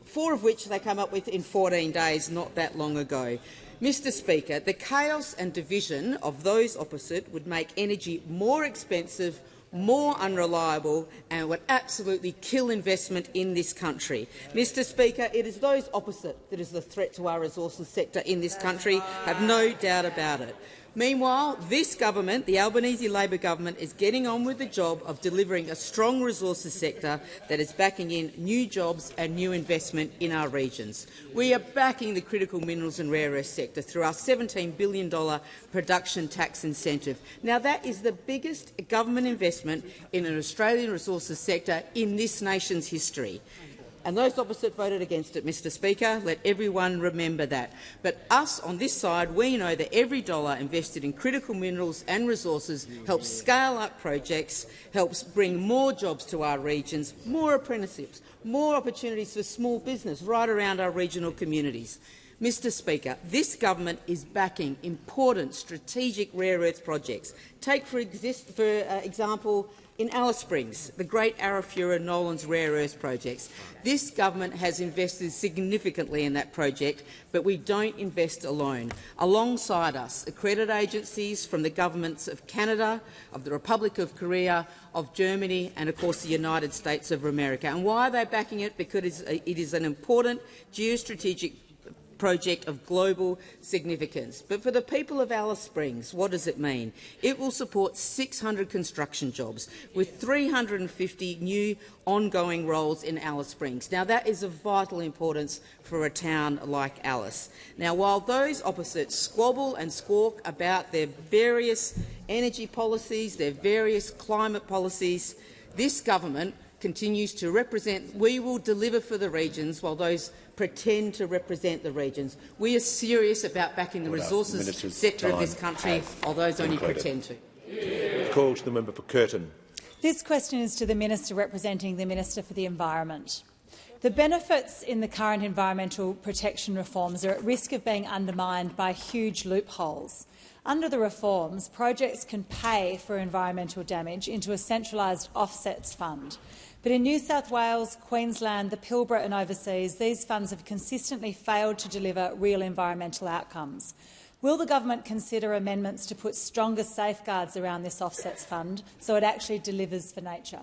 4 of which they came up with in 14 days not that long ago. Mr Speaker, the chaos and division of those opposite would make energy more expensive, more unreliable, and would absolutely kill investment in this country. Mr Speaker, it is those opposite that is the threat to our resources sector in this country, have no doubt about it. Meanwhile, this government, the Albanese Labor government, is getting on with the job of delivering a strong resources sector that is backing in new jobs and new investment in our regions. We are backing the critical minerals and rare earth sector through our $17 billion production tax incentive. Now, that is the biggest government investment in an Australian resources sector in this nation's history. And those opposite voted against it, Mr Speaker. Let everyone remember that. But us on this side, we know that every dollar invested in critical minerals and resources helps scale up projects, helps bring more jobs to our regions, more apprenticeships, more opportunities for small business right around our regional communities. Mr Speaker, this government is backing important strategic rare earths projects. Take, for example, in Alice Springs, the Great Arafura Nolans Rare Earths projects. This government has invested significantly in that project, but we don't invest alone. Alongside us, accredited agencies from the governments of Canada, of the Republic of Korea, of Germany and, of course, the United States of America. And why are they backing it? Because it is an important geostrategic project of global significance. But for the people of Alice Springs, what does it mean? It will support 600 construction jobs with 350 new ongoing roles in Alice Springs. Now, that is of vital importance for a town like Alice. Now, while those opposite squabble and squawk about their various energy policies, their various climate policies, This government continues to represent. We will deliver for the regions while those pretend to represent the regions. We are serious about backing the resources sector of this country, while those only pretend to. Call to the member for Curtin. This question is to the Minister representing the Minister for the Environment. The benefits in the current environmental protection reforms are at risk of being undermined by huge loopholes. Under the reforms, projects can pay for environmental damage into a centralised offsets fund. But in New South Wales, Queensland, the Pilbara and overseas, these funds have consistently failed to deliver real environmental outcomes. Will the government consider amendments to put stronger safeguards around this offsets fund so it actually delivers for nature?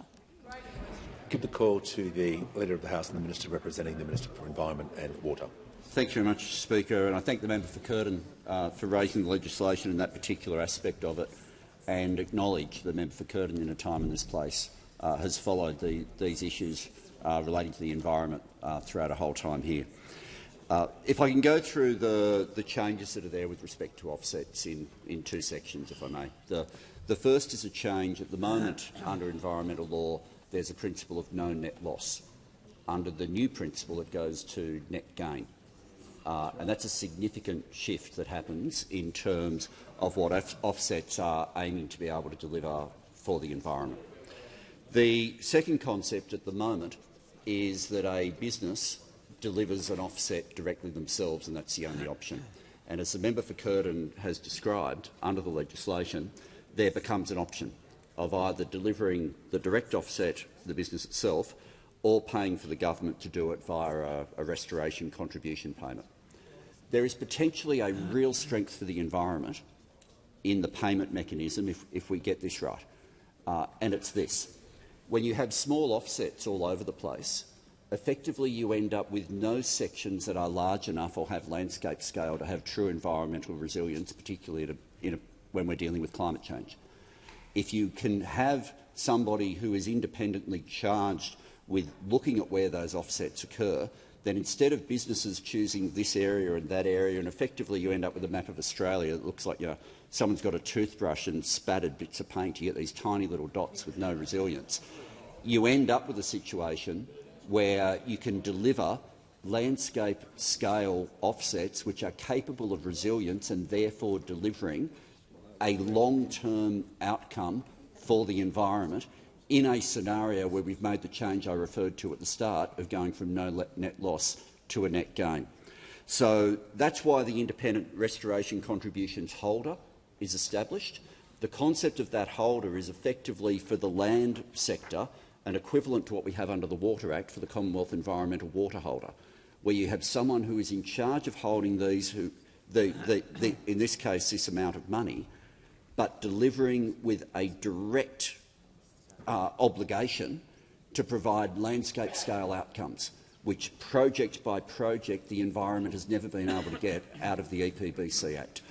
Give the call to the Leader of the House and the Minister representing the Minister for Environment and Water. Thank you very much, Speaker, and I thank the member for Curtin for raising the legislation in that particular aspect of it, and acknowledge the member for Curtin in a time and this place has followed these issues relating to the environment throughout a whole time here. If I can go through the changes that are there with respect to offsets in two sections, if I may. The first is a change. At the moment, under environmental law, there's a principle of no net loss. Under the new principle, it goes to net gain. And that's a significant shift that happens in terms of what offsets are aiming to be able to deliver for the environment. The second concept at the moment is that a business delivers an offset directly themselves, and that's the only option. And as the member for Curtin has described, under the legislation, there becomes an option of either delivering the direct offset, the business itself, or paying for the government to do it via a restoration contribution payment. There is potentially a real strength for the environment in the payment mechanism if we get this right, and it's this. When you have small offsets all over the place, effectively you end up with no sections that are large enough or have landscape scale to have true environmental resilience, particularly when we're dealing with climate change. If you can have somebody who is independently charged with looking at where those offsets occur, then instead of businesses choosing this area and that area, and effectively you end up with a map of Australia that looks like someone's got a toothbrush and spattered bits of paint, you get these tiny little dots with no resilience, you end up with a situation where you can deliver landscape-scale offsets which are capable of resilience and therefore delivering a long-term outcome for the environment in a scenario where we've made the change I referred to at the start of going from no net loss to a net gain. So that's why the independent restoration contributions holder is established. The concept of that holder is effectively for the land sector an equivalent to what we have under the Water Act for the Commonwealth Environmental Water Holder, where you have someone who is in charge of holding these, in this case this amount of money, but delivering with a direct obligation to provide landscape-scale outcomes, which project by project the environment has never been able to get out of the EPBC Act.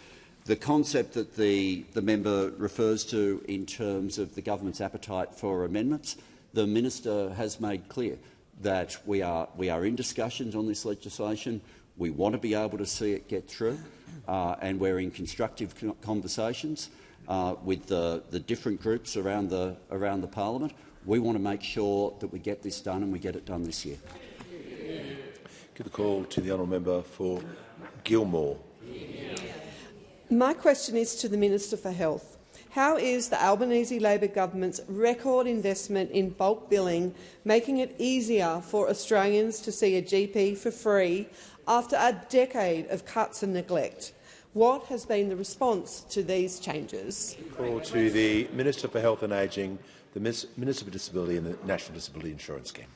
The concept that the member refers to in terms of the government's appetite for amendments, the minister has made clear that we are in discussions on this legislation. We want to be able to see it get through, and we're in constructive conversations with the different groups around the parliament. We want to make sure that we get this done and we get it done this year. Give the call to the honourable member for Gilmore. My question is to the Minister for Health. How is the Albanese Labor government's record investment in bulk billing making it easier for Australians to see a GP for free after a decade of cuts and neglect? What has been the response to these changes? Call to the Minister for Health and Ageing, the Minister for Disability and the National Disability Insurance Scheme.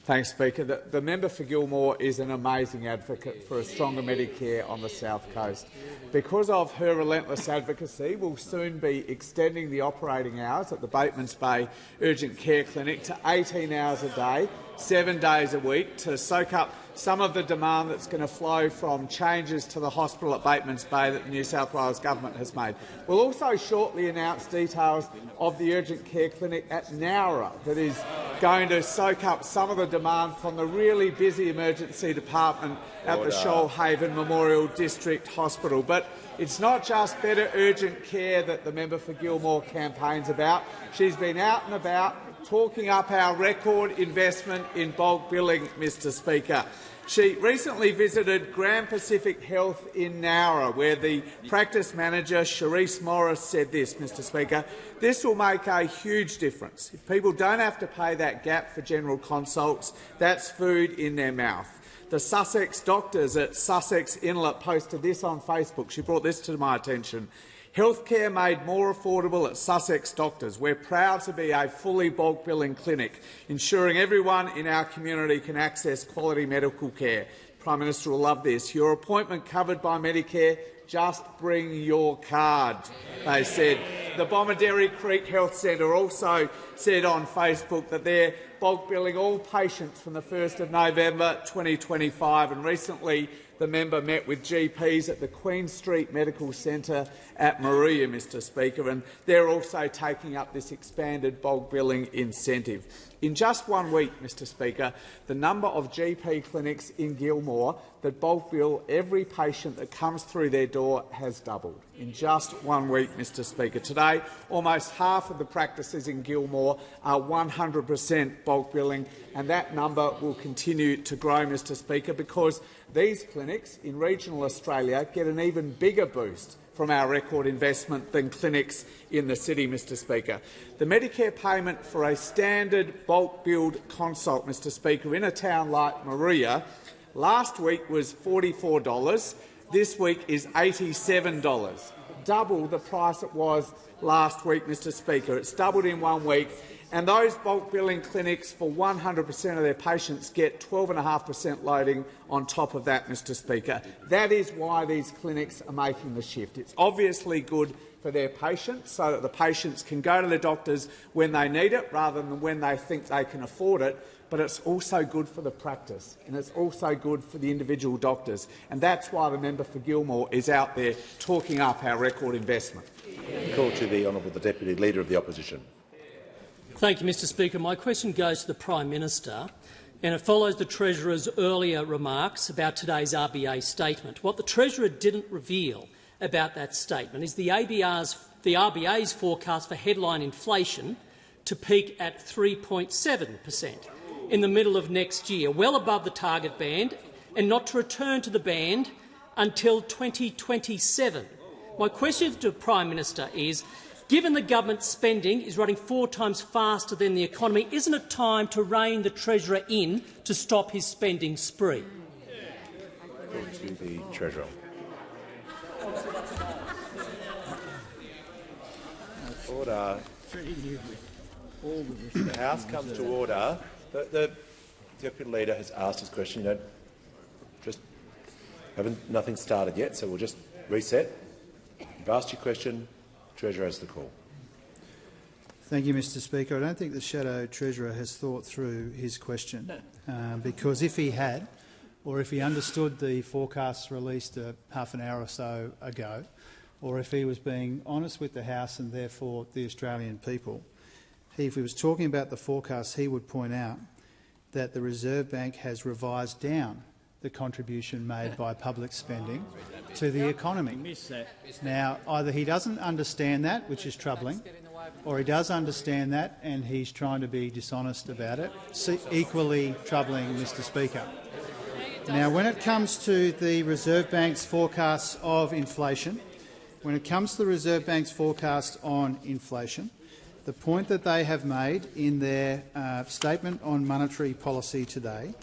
Thanks, Speaker. The member for Gilmore is an amazing advocate for a stronger Medicare on the South Coast. Because of her relentless advocacy, we'll soon be extending the operating hours at the Batemans Bay Urgent Care Clinic to 18 hours a day, 7 days a week, to soak up some of the demand that's going to flow from changes to the hospital at Batemans Bay that the New South Wales government has made. We'll also shortly announce details of the urgent care clinic at Nowra that is going to soak up some of the demand from the really busy emergency department at the Shoalhaven Memorial District Hospital. But it's not just better urgent care that the member for Gilmore campaigns about. She's been out and about talking up our record investment in bulk billing, Mr Speaker. She recently visited Grand Pacific Health in Nowra, where the practice manager, Charisse Morris, said this, Mr Speaker: "This will make a huge difference. If people don't have to pay that gap for general consults, that's food in their mouth." The Sussex doctors at Sussex Inlet posted this on Facebook. She brought this to my attention. "Healthcare made more affordable at Sussex Doctors. We're proud to be a fully bulk billing clinic, ensuring everyone in our community can access quality medical care." Prime Minister will love this. "Your appointment covered by Medicare, just bring your card," they said. The Bomaderry Creek Health Centre also said on Facebook that they're bulk billing all patients from the 1st of November 2025, and recently the member met with GPs at the Queen Street Medical Centre at Moruya, Mr Speaker, and they're also taking up this expanded bulk billing incentive. In just 1 week, Mr Speaker, the number of GP clinics in Gilmore that bulk bill every patient that comes through their door has doubled. In just 1 week, Mr Speaker. Today, almost half of the practices in Gilmore are 100% bulk billing, and that number will continue to grow, Mr Speaker, because these clinics in regional Australia get an even bigger boost from our record investment than clinics in the city, Mr Speaker. The Medicare payment for a standard bulk billed consult, Mr Speaker, in a town like Moruya last week was $44. This week is $87, double the price it was last week, Mr Speaker. It's doubled in 1 week. And those bulk billing clinics for 100% of their patients get 12.5% loading on top of that, Mr Speaker. That is why these clinics are making the shift. It's obviously good for their patients, so that the patients can go to the doctors when they need it rather than when they think they can afford it, but it's also good for the practice, and it's also good for the individual doctors. And that's why the member for Gilmore is out there talking up our record investment. Call to the Honourable the Deputy Leader of the Opposition. Thank you, Mr Speaker. My question goes to the Prime Minister, and it follows the Treasurer's earlier remarks about today's RBA statement. What the Treasurer didn't reveal about that statement is the RBA's forecast for headline inflation to peak at 3.7% in the middle of next year, well above the target band, and not to return to the band until 2027. My question to the Prime Minister is, given the government spending is running 4 times faster than the economy, isn't it time to rein the Treasurer in to stop his spending spree? To the Treasurer. Order. The House comes to order. The Deputy Leader has asked his question. Nothing started yet, so we'll just reset. You've asked your question. Treasurer has the call. Thank you, Mr Speaker. I don't think the Shadow Treasurer has thought through his question, because if he had, or if he understood the forecasts released half an hour or so ago, or if he was being honest with the House and therefore the Australian people, if he was talking about the forecasts, he would point out that the Reserve Bank has revised down the contribution made by public spending to the economy. Now, either he doesn't understand that, which is troubling, or he does understand that and he's trying to be dishonest about it. Equally troubling, Mr Speaker. Now, when it comes to the Reserve Bank's forecasts of inflation, the point that they have made in their statement on monetary policy today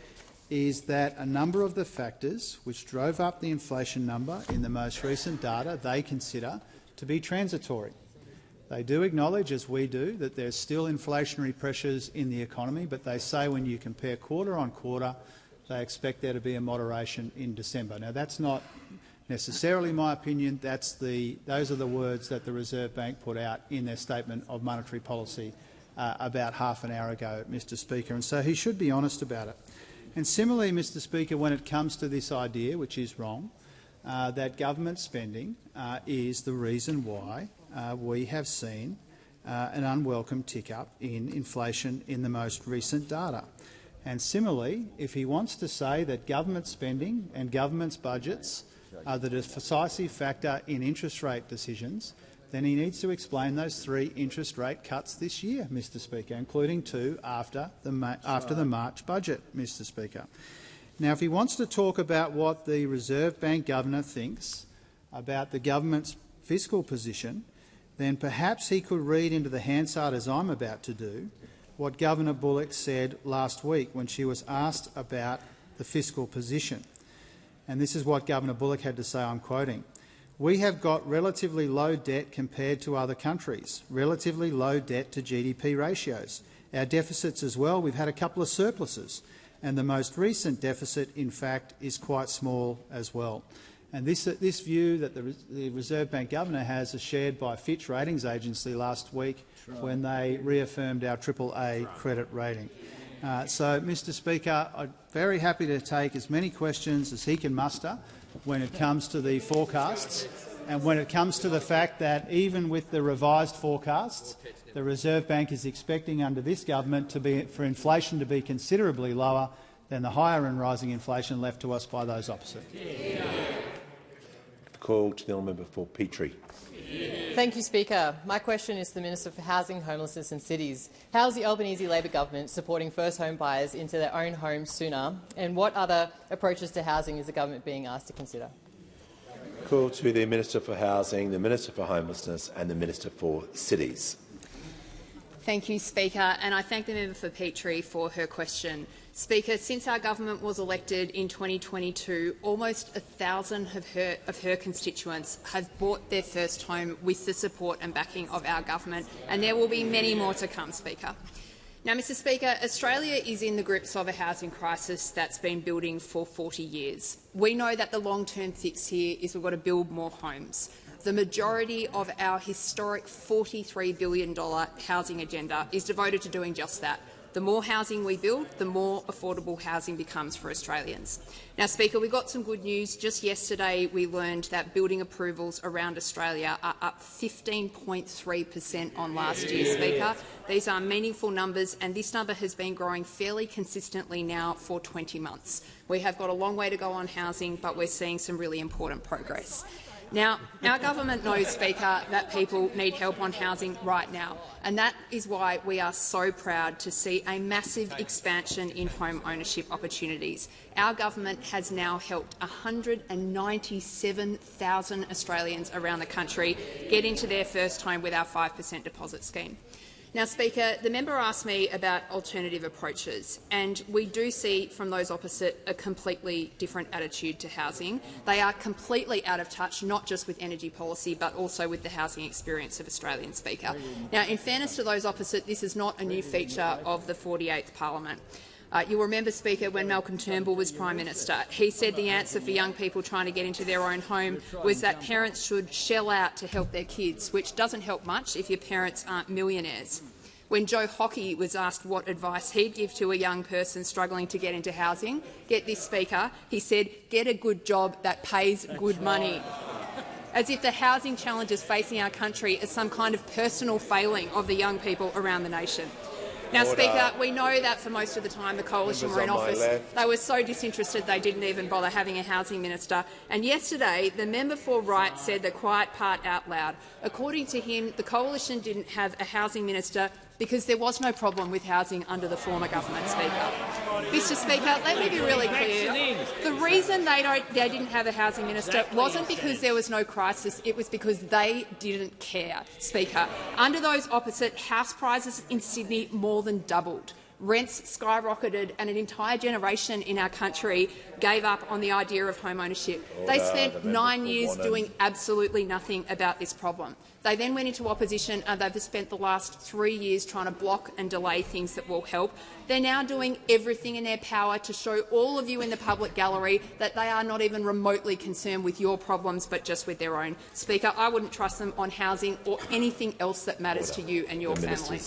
is that a number of the factors which drove up the inflation number in the most recent data they consider to be transitory. They do acknowledge, as we do, that there's still inflationary pressures in the economy, but they say when you compare quarter on quarter, they expect there to be a moderation in December. Now, that's not necessarily my opinion. Those are the words that the Reserve Bank put out in their statement of monetary policy about half an hour ago, Mr Speaker, and so he should be honest about it. And similarly, Mr Speaker, when it comes to this idea, which is wrong, that government spending is the reason why we have seen an unwelcome tick-up in inflation in the most recent data. And similarly, if he wants to say that government spending and government's budgets are the decisive factor in interest rate decisions, then he needs to explain those 3 interest rate cuts this year, Mr Speaker, including 2 after the March budget, Mr Speaker. Now, if he wants to talk about what the Reserve Bank Governor thinks about the government's fiscal position, then perhaps he could read into the Hansard, as I'm about to do, what Governor Bullock said last week when she was asked about the fiscal position. And this is what Governor Bullock had to say, I'm quoting. "We have got relatively low debt compared to other countries, relatively low debt to GDP ratios. Our deficits as well, we've had a couple of surpluses, and the most recent deficit, in fact, is quite small as well." And this view that the Reserve Bank Governor has is shared by Fitch Ratings Agency last week when they reaffirmed our AAA credit rating. So, Mr Speaker, I'm very happy to take as many questions as he can muster when it comes to the forecasts and when it comes to the fact that even with the revised forecasts, the Reserve Bank is expecting under this government for inflation to be considerably lower than the higher and rising inflation left to us by those opposite. Call to the member for Petrie. Thank you, Speaker. My question is to the Minister for Housing, Homelessness and Cities. How is the Albanese Labor government supporting first home buyers into their own homes sooner, and what other approaches to housing is the government being asked to consider? Call to the Minister for Housing, the Minister for Homelessness and the Minister for Cities. Thank you, Speaker, and I thank the member for Petrie for her question. Speaker, since our government was elected in 2022, almost 1,000 of her constituents have bought their first home with the support and backing of our government, and there will be many more to come, Speaker. Now, Mr Speaker, Australia is in the grips of a housing crisis that's been building for 40 years. We know that the long-term fix here is we've got to build more homes. The majority of our historic $43 billion housing agenda is devoted to doing just that. The more housing we build, the more affordable housing becomes for Australians. Now, Speaker, we got some good news. Just yesterday we learned that building approvals around Australia are up 15.3% on last year, Speaker. These are meaningful numbers, and this number has been growing fairly consistently now for 20 months. We have got a long way to go on housing, but we're seeing some really important progress. Now, our government knows, Speaker, that people need help on housing right now, and that is why we are so proud to see a massive expansion in home ownership opportunities. Our government has now helped 197,000 Australians around the country get into their first home with our 5% deposit scheme. Now, Speaker, the member asked me about alternative approaches, and we do see from those opposite a completely different attitude to housing. They are completely out of touch, not just with energy policy, but also with the housing experience of Australians, Speaker. Now, in fairness to those opposite, this is not a new feature of the 48th Parliament. You'll remember, Speaker, when Malcolm Turnbull was Prime Minister, he said the answer for young people trying to get into their own home was that parents should shell out to help their kids, which doesn't help much if your parents aren't millionaires. When Joe Hockey was asked what advice he'd give to a young person struggling to get into housing, get this, Speaker, he said, "Get a good job that pays good money." As if the housing challenges facing our country is some kind of personal failing of the young people around the nation. Now, Speaker, we know that for most of the time the Coalition were in office, they were so disinterested they didn't even bother having a housing minister. And yesterday, the member for Wright said the quiet part out loud. According to him, the Coalition didn't have a housing minister because there was no problem with housing under the former government, Speaker. Mr Speaker, let me be really clear. The reason they didn't have a housing minister wasn't because there was no crisis, it was because they didn't care, Speaker. Under those opposite, house prices in Sydney more than doubled. Rents skyrocketed and an entire generation in our country gave up on the idea of home ownership. They spent 9 years doing absolutely nothing about this problem. They then went into opposition and they've spent the last 3 years trying to block and delay things that will help. They're now doing everything in their power to show all of you in the public gallery that they are not even remotely concerned with your problems but just with their own. Speaker, I wouldn't trust them on housing or anything else that matters to you and your family.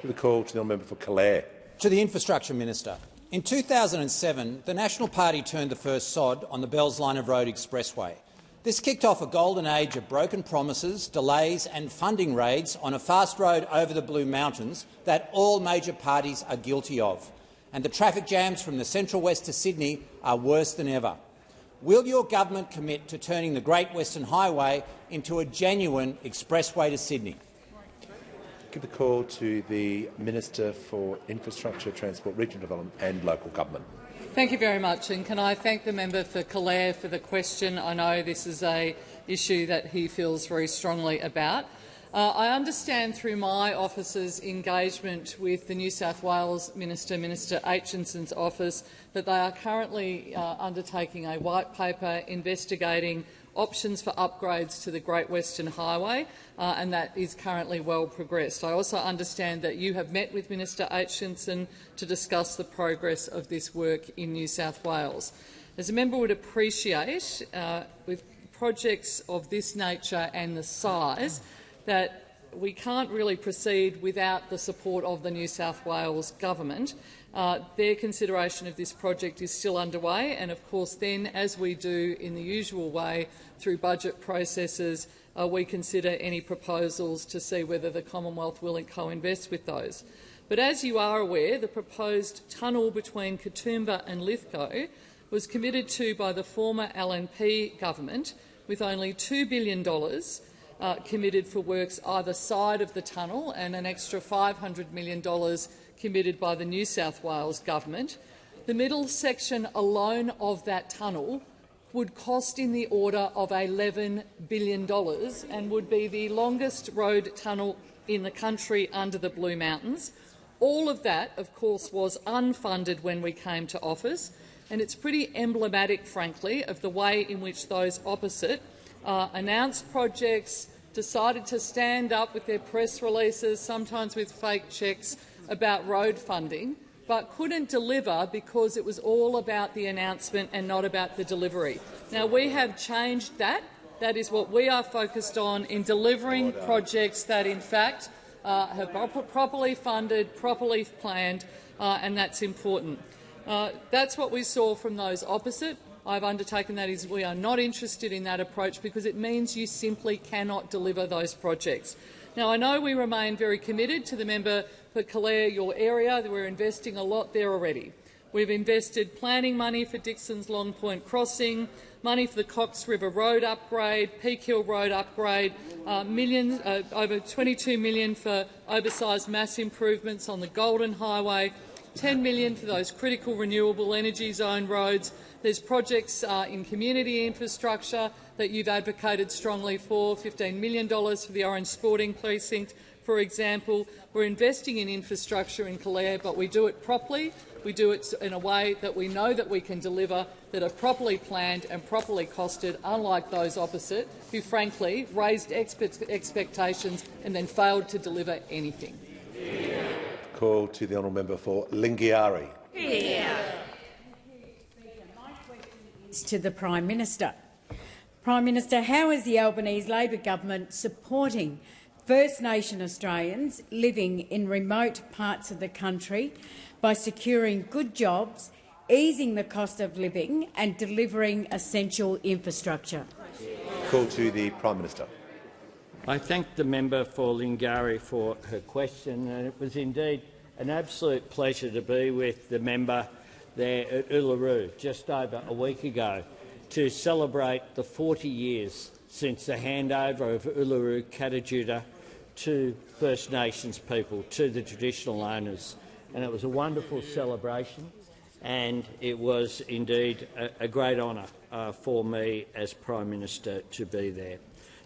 The call to the member for Calare. To the Infrastructure Minister. In 2007, the National Party turned the first sod on the Bells Line of Road Expressway. This kicked off a golden age of broken promises, delays and funding raids on a fast road over the Blue Mountains that all major parties are guilty of. And the traffic jams from the Central West to Sydney are worse than ever. will your government commit to turning the Great Western Highway into a genuine expressway to Sydney? Give the call to the Minister for Infrastructure, Transport, Regional Development and Local Government. Thank you very much, and can I thank the member for Calare for the question. I know this is an issue that he feels very strongly about. I understand through my office's engagement with the New South Wales Minister, Minister Aitchinson's office, that they are currently undertaking a white paper investigating options for upgrades to the Great Western Highway, and that is currently well progressed. I also understand that you have met with Minister Aitchinson to discuss the progress of this work in New South Wales. As a member would appreciate, with projects of this nature and the size, that we can't really proceed without the support of the New South Wales Government. Their consideration of this project is still underway, and of course then, as we do in the usual way through budget processes, we consider any proposals to see whether the Commonwealth will co-invest with those. But as you are aware, the proposed tunnel between Katoomba and Lithgow was committed to by the former LNP government, with only $2 billion committed for works either side of the tunnel and an extra $500 million committed by the New South Wales Government. The middle section alone of that tunnel would cost in the order of $11 billion and would be the longest road tunnel in the country under the Blue Mountains. All of that, of course, was unfunded when we came to office, and it's pretty emblematic, frankly, of the way in which those opposite announced projects, decided to stand up with their press releases, sometimes with fake cheques, about road funding, but couldn't deliver because it was all about the announcement and not about the delivery. Now, we have changed that. That is what we are focused on, in delivering projects that, in fact, have properly funded, properly planned, and that's important. That's what we saw from those opposite. I've undertaken that is we are not interested in that approach because it means you simply cannot deliver those projects. Now, I know we remain very committed to the member for Calare, your area. We're investing a lot there already. We've invested planning money for Dixon's Long Point Crossing, money for the Cox River Road upgrade, Peak Hill Road upgrade, over $22 million for oversized mass improvements on the Golden Highway, $10 million for those critical renewable energy zone roads. There's projects in community infrastructure that you've advocated strongly for, $15 million for the Orange Sporting Precinct, for example. We're investing in infrastructure in Calare, but we do it properly. We do it in a way that we know that we can deliver, that are properly planned and properly costed, unlike those opposite, who frankly raised expectations and then failed to deliver anything. Call to the honourable member for Lingiari. To the Prime Minister. Prime Minister, how is the Albanese Labor government supporting First Nation Australians living in remote parts of the country by securing good jobs, easing the cost of living and delivering essential infrastructure? Call to the Prime Minister. I thank the member for Lingiari for her question, and it was indeed an absolute pleasure to be with the member there at Uluru just over a week ago to celebrate the 40 years since the handover of Uluru Katajuda to First Nations people, to the traditional owners. And it was a wonderful celebration, and it was indeed a great honour for me as Prime Minister to be there.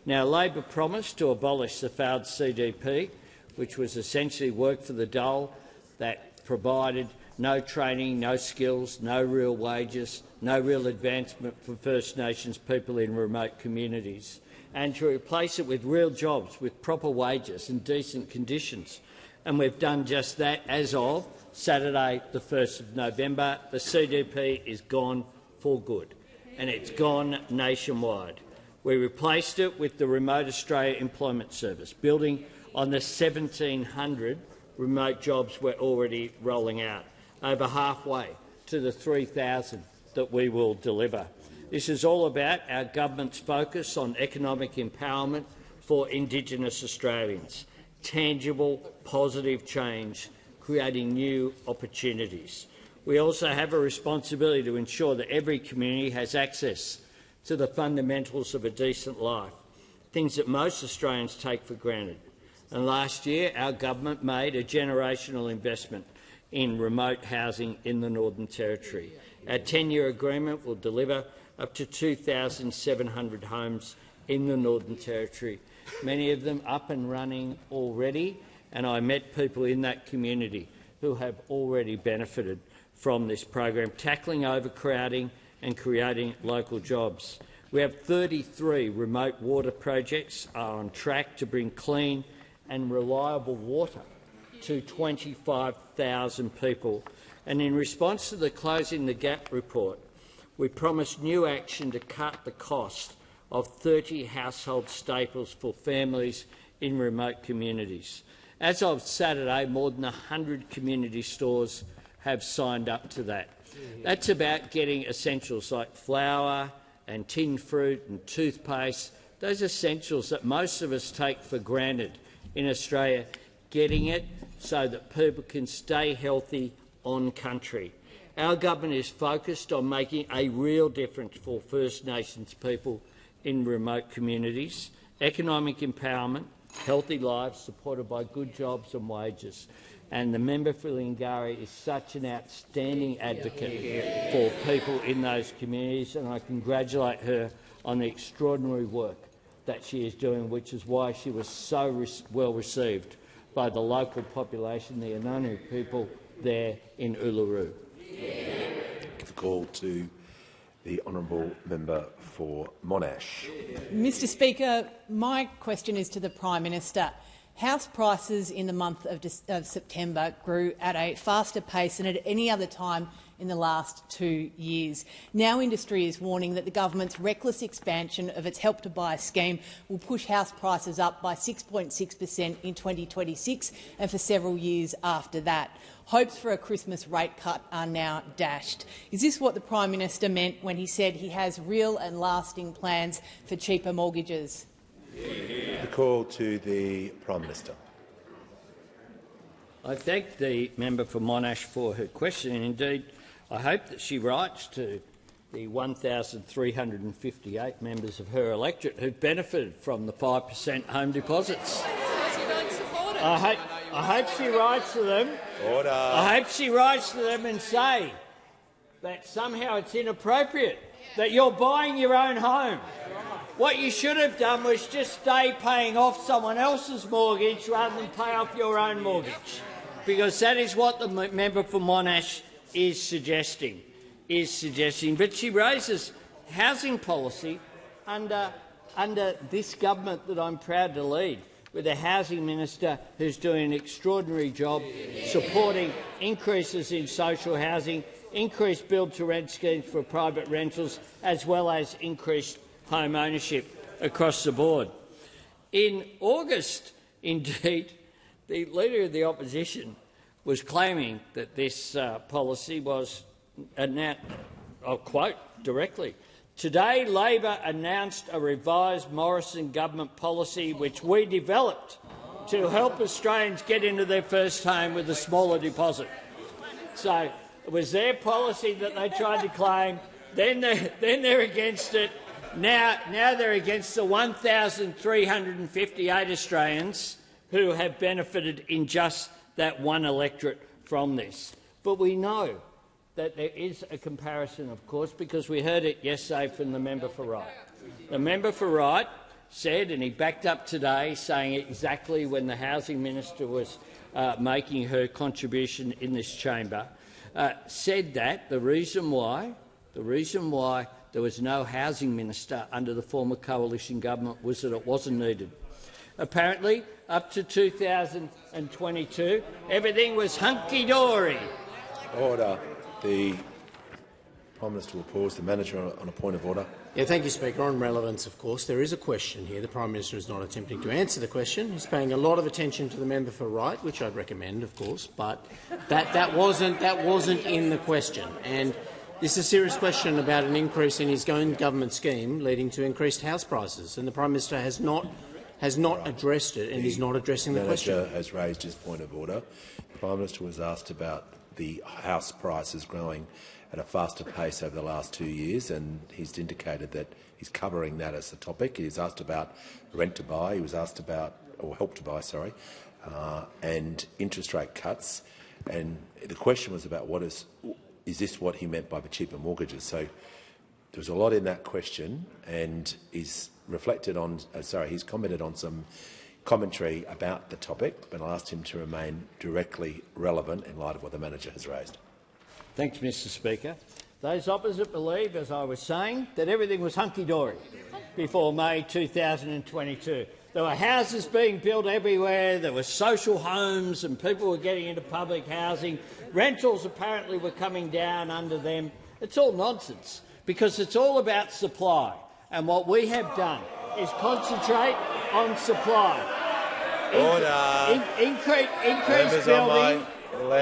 Now, Labor promised to abolish the failed CDP, which was essentially work for the dole that provided no training, no skills, no real wages, no real advancement for First Nations people in remote communities, and to replace it with real jobs with proper wages and decent conditions. And we've done just that as of Saturday, the 1st of November. The CDP is gone for good, and it's gone nationwide. We replaced it with the Remote Australia Employment Service, building on the 1,700 remote jobs we're already rolling out, over halfway to the 3,000 that we will deliver. This is all about our government's focus on economic empowerment for Indigenous Australians, tangible, positive change, creating new opportunities. We also have a responsibility to ensure that every community has access to the fundamentals of a decent life, things that most Australians take for granted. And last year, our government made a generational investment in remote housing in the Northern Territory. Our 10-year agreement will deliver up to 2,700 homes in the Northern Territory, many of them up and running already, and I met people in that community who have already benefited from this program, tackling overcrowding and creating local jobs. We have 33 remote water projects are on track to bring clean and reliable water to 25,000 people. And in response to the Closing the Gap report, we promised new action to cut the cost of 30 household staples for families in remote communities. As of Saturday, more than 100 community stores have signed up to that. That's about getting essentials like flour and tinned fruit and toothpaste, those essentials that most of us take for granted in Australia, getting it so that people can stay healthy on country. Our government is focused on making a real difference for First Nations people in remote communities, economic empowerment, healthy lives supported by good jobs and wages. And the member for Lingiari is such an outstanding advocate for people in those communities, and I congratulate her on the extraordinary work that she is doing, which is why she was so well received by the local population, the Ananu people there in Uluru. Give the call to the honourable member for Monash. Mr Speaker, my question is to the Prime Minister. House prices in the month of September grew at a faster pace than at any other time in the last 2 years. Now industry is warning that the government's reckless expansion of its Help to Buy scheme will push house prices up by 6.6% in 2026 and for several years after that. Hopes for a Christmas rate cut are now dashed. Is this what the Prime Minister meant when he said he has real and lasting plans for cheaper mortgages? The call to the Prime Minister. I thank the member for Monash for her question, and indeed I hope that she writes to the 1,358 members of her electorate who benefited from the 5% home deposits. I hope she writes to them. Order. I hope she writes to them and say that somehow it's inappropriate that you're buying your own home. What you should have done was just stay paying off someone else's mortgage rather than pay off your own mortgage, because that is what the member for Monash is suggesting. But she raises housing policy under this government that I'm proud to lead, with a housing minister who's doing an extraordinary job supporting increases in social housing, increased build-to-rent schemes for private rentals, as well as increased home ownership across the board. In August, indeed, the Leader of the Opposition was claiming that this policy was, I'll quote directly, "Today Labor announced a revised Morrison government policy which we developed to help Australians get into their first home with a smaller deposit." So it was their policy that they tried to claim, then they're against it. Now they're against the 1,358 Australians who have benefited in just that one electorate from this. But we know that there is a comparison, of course, because we heard it yesterday from the member for Wright. The member for Wright said, and he backed up today, saying exactly when the housing minister was making her contribution in this chamber, said that the reason why there was no housing minister under the former coalition government was that it wasn't needed. Apparently, up to 2022, everything was hunky-dory. Order. The Prime Minister will pause. The manager on a point of order. Yeah, thank you, Speaker. On relevance, of course, there is a question here. The Prime Minister is not attempting to answer the question. He's paying a lot of attention to the member for Wright, which I'd recommend, of course, but that wasn't in the question. And this is a serious question about an increase in his own government scheme leading to increased house prices, and the Prime Minister has not addressed it and is not addressing the question. The manager has raised his point of order. The Prime Minister was asked about the house prices growing at a faster pace over the last 2 years, and he's indicated that he's covering that as a topic. He was asked about rent to buy, he was asked about, or help to buy, sorry, and interest rate cuts. And the question was about is this what he meant by the cheaper mortgages? So there was a lot in that question, and he's reflected on, he's commented on some commentary about the topic, but I asked him to remain directly relevant in light of what the manager has raised. Thanks, Mr Speaker. Those opposite believe, as I was saying, that everything was hunky-dory before May 2022. There were houses being built everywhere, there were social homes and people were getting into public housing. Rentals apparently were coming down under them. It's all nonsense, because it's all about supply. And what we have done is concentrate on supply. Order.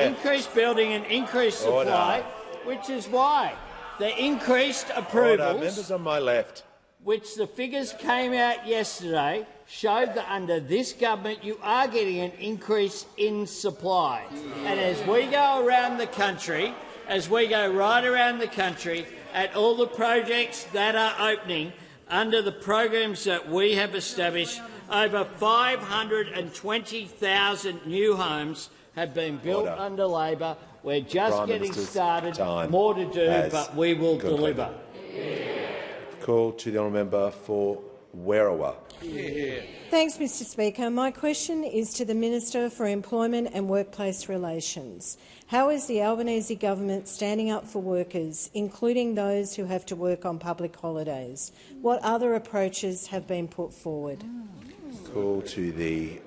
Increase building and increase supply, which is why the increased approvals— Order. Members on my left. —which the figures came out yesterday showed that under this government you are getting an increase in supply. And as we go around the country, right around the country, at all the projects that are opening under the programs that we have established, over 520,000 new homes have been built under Labor. We're just getting started, more to do, but we will deliver. Call to the honourable member for Werriwa. Thanks, Mr Speaker. My question is to the Minister for Employment and Workplace Relations. How is the Albanese government standing up for workers, including those who have to work on public holidays? What other approaches have been put forward? Call to the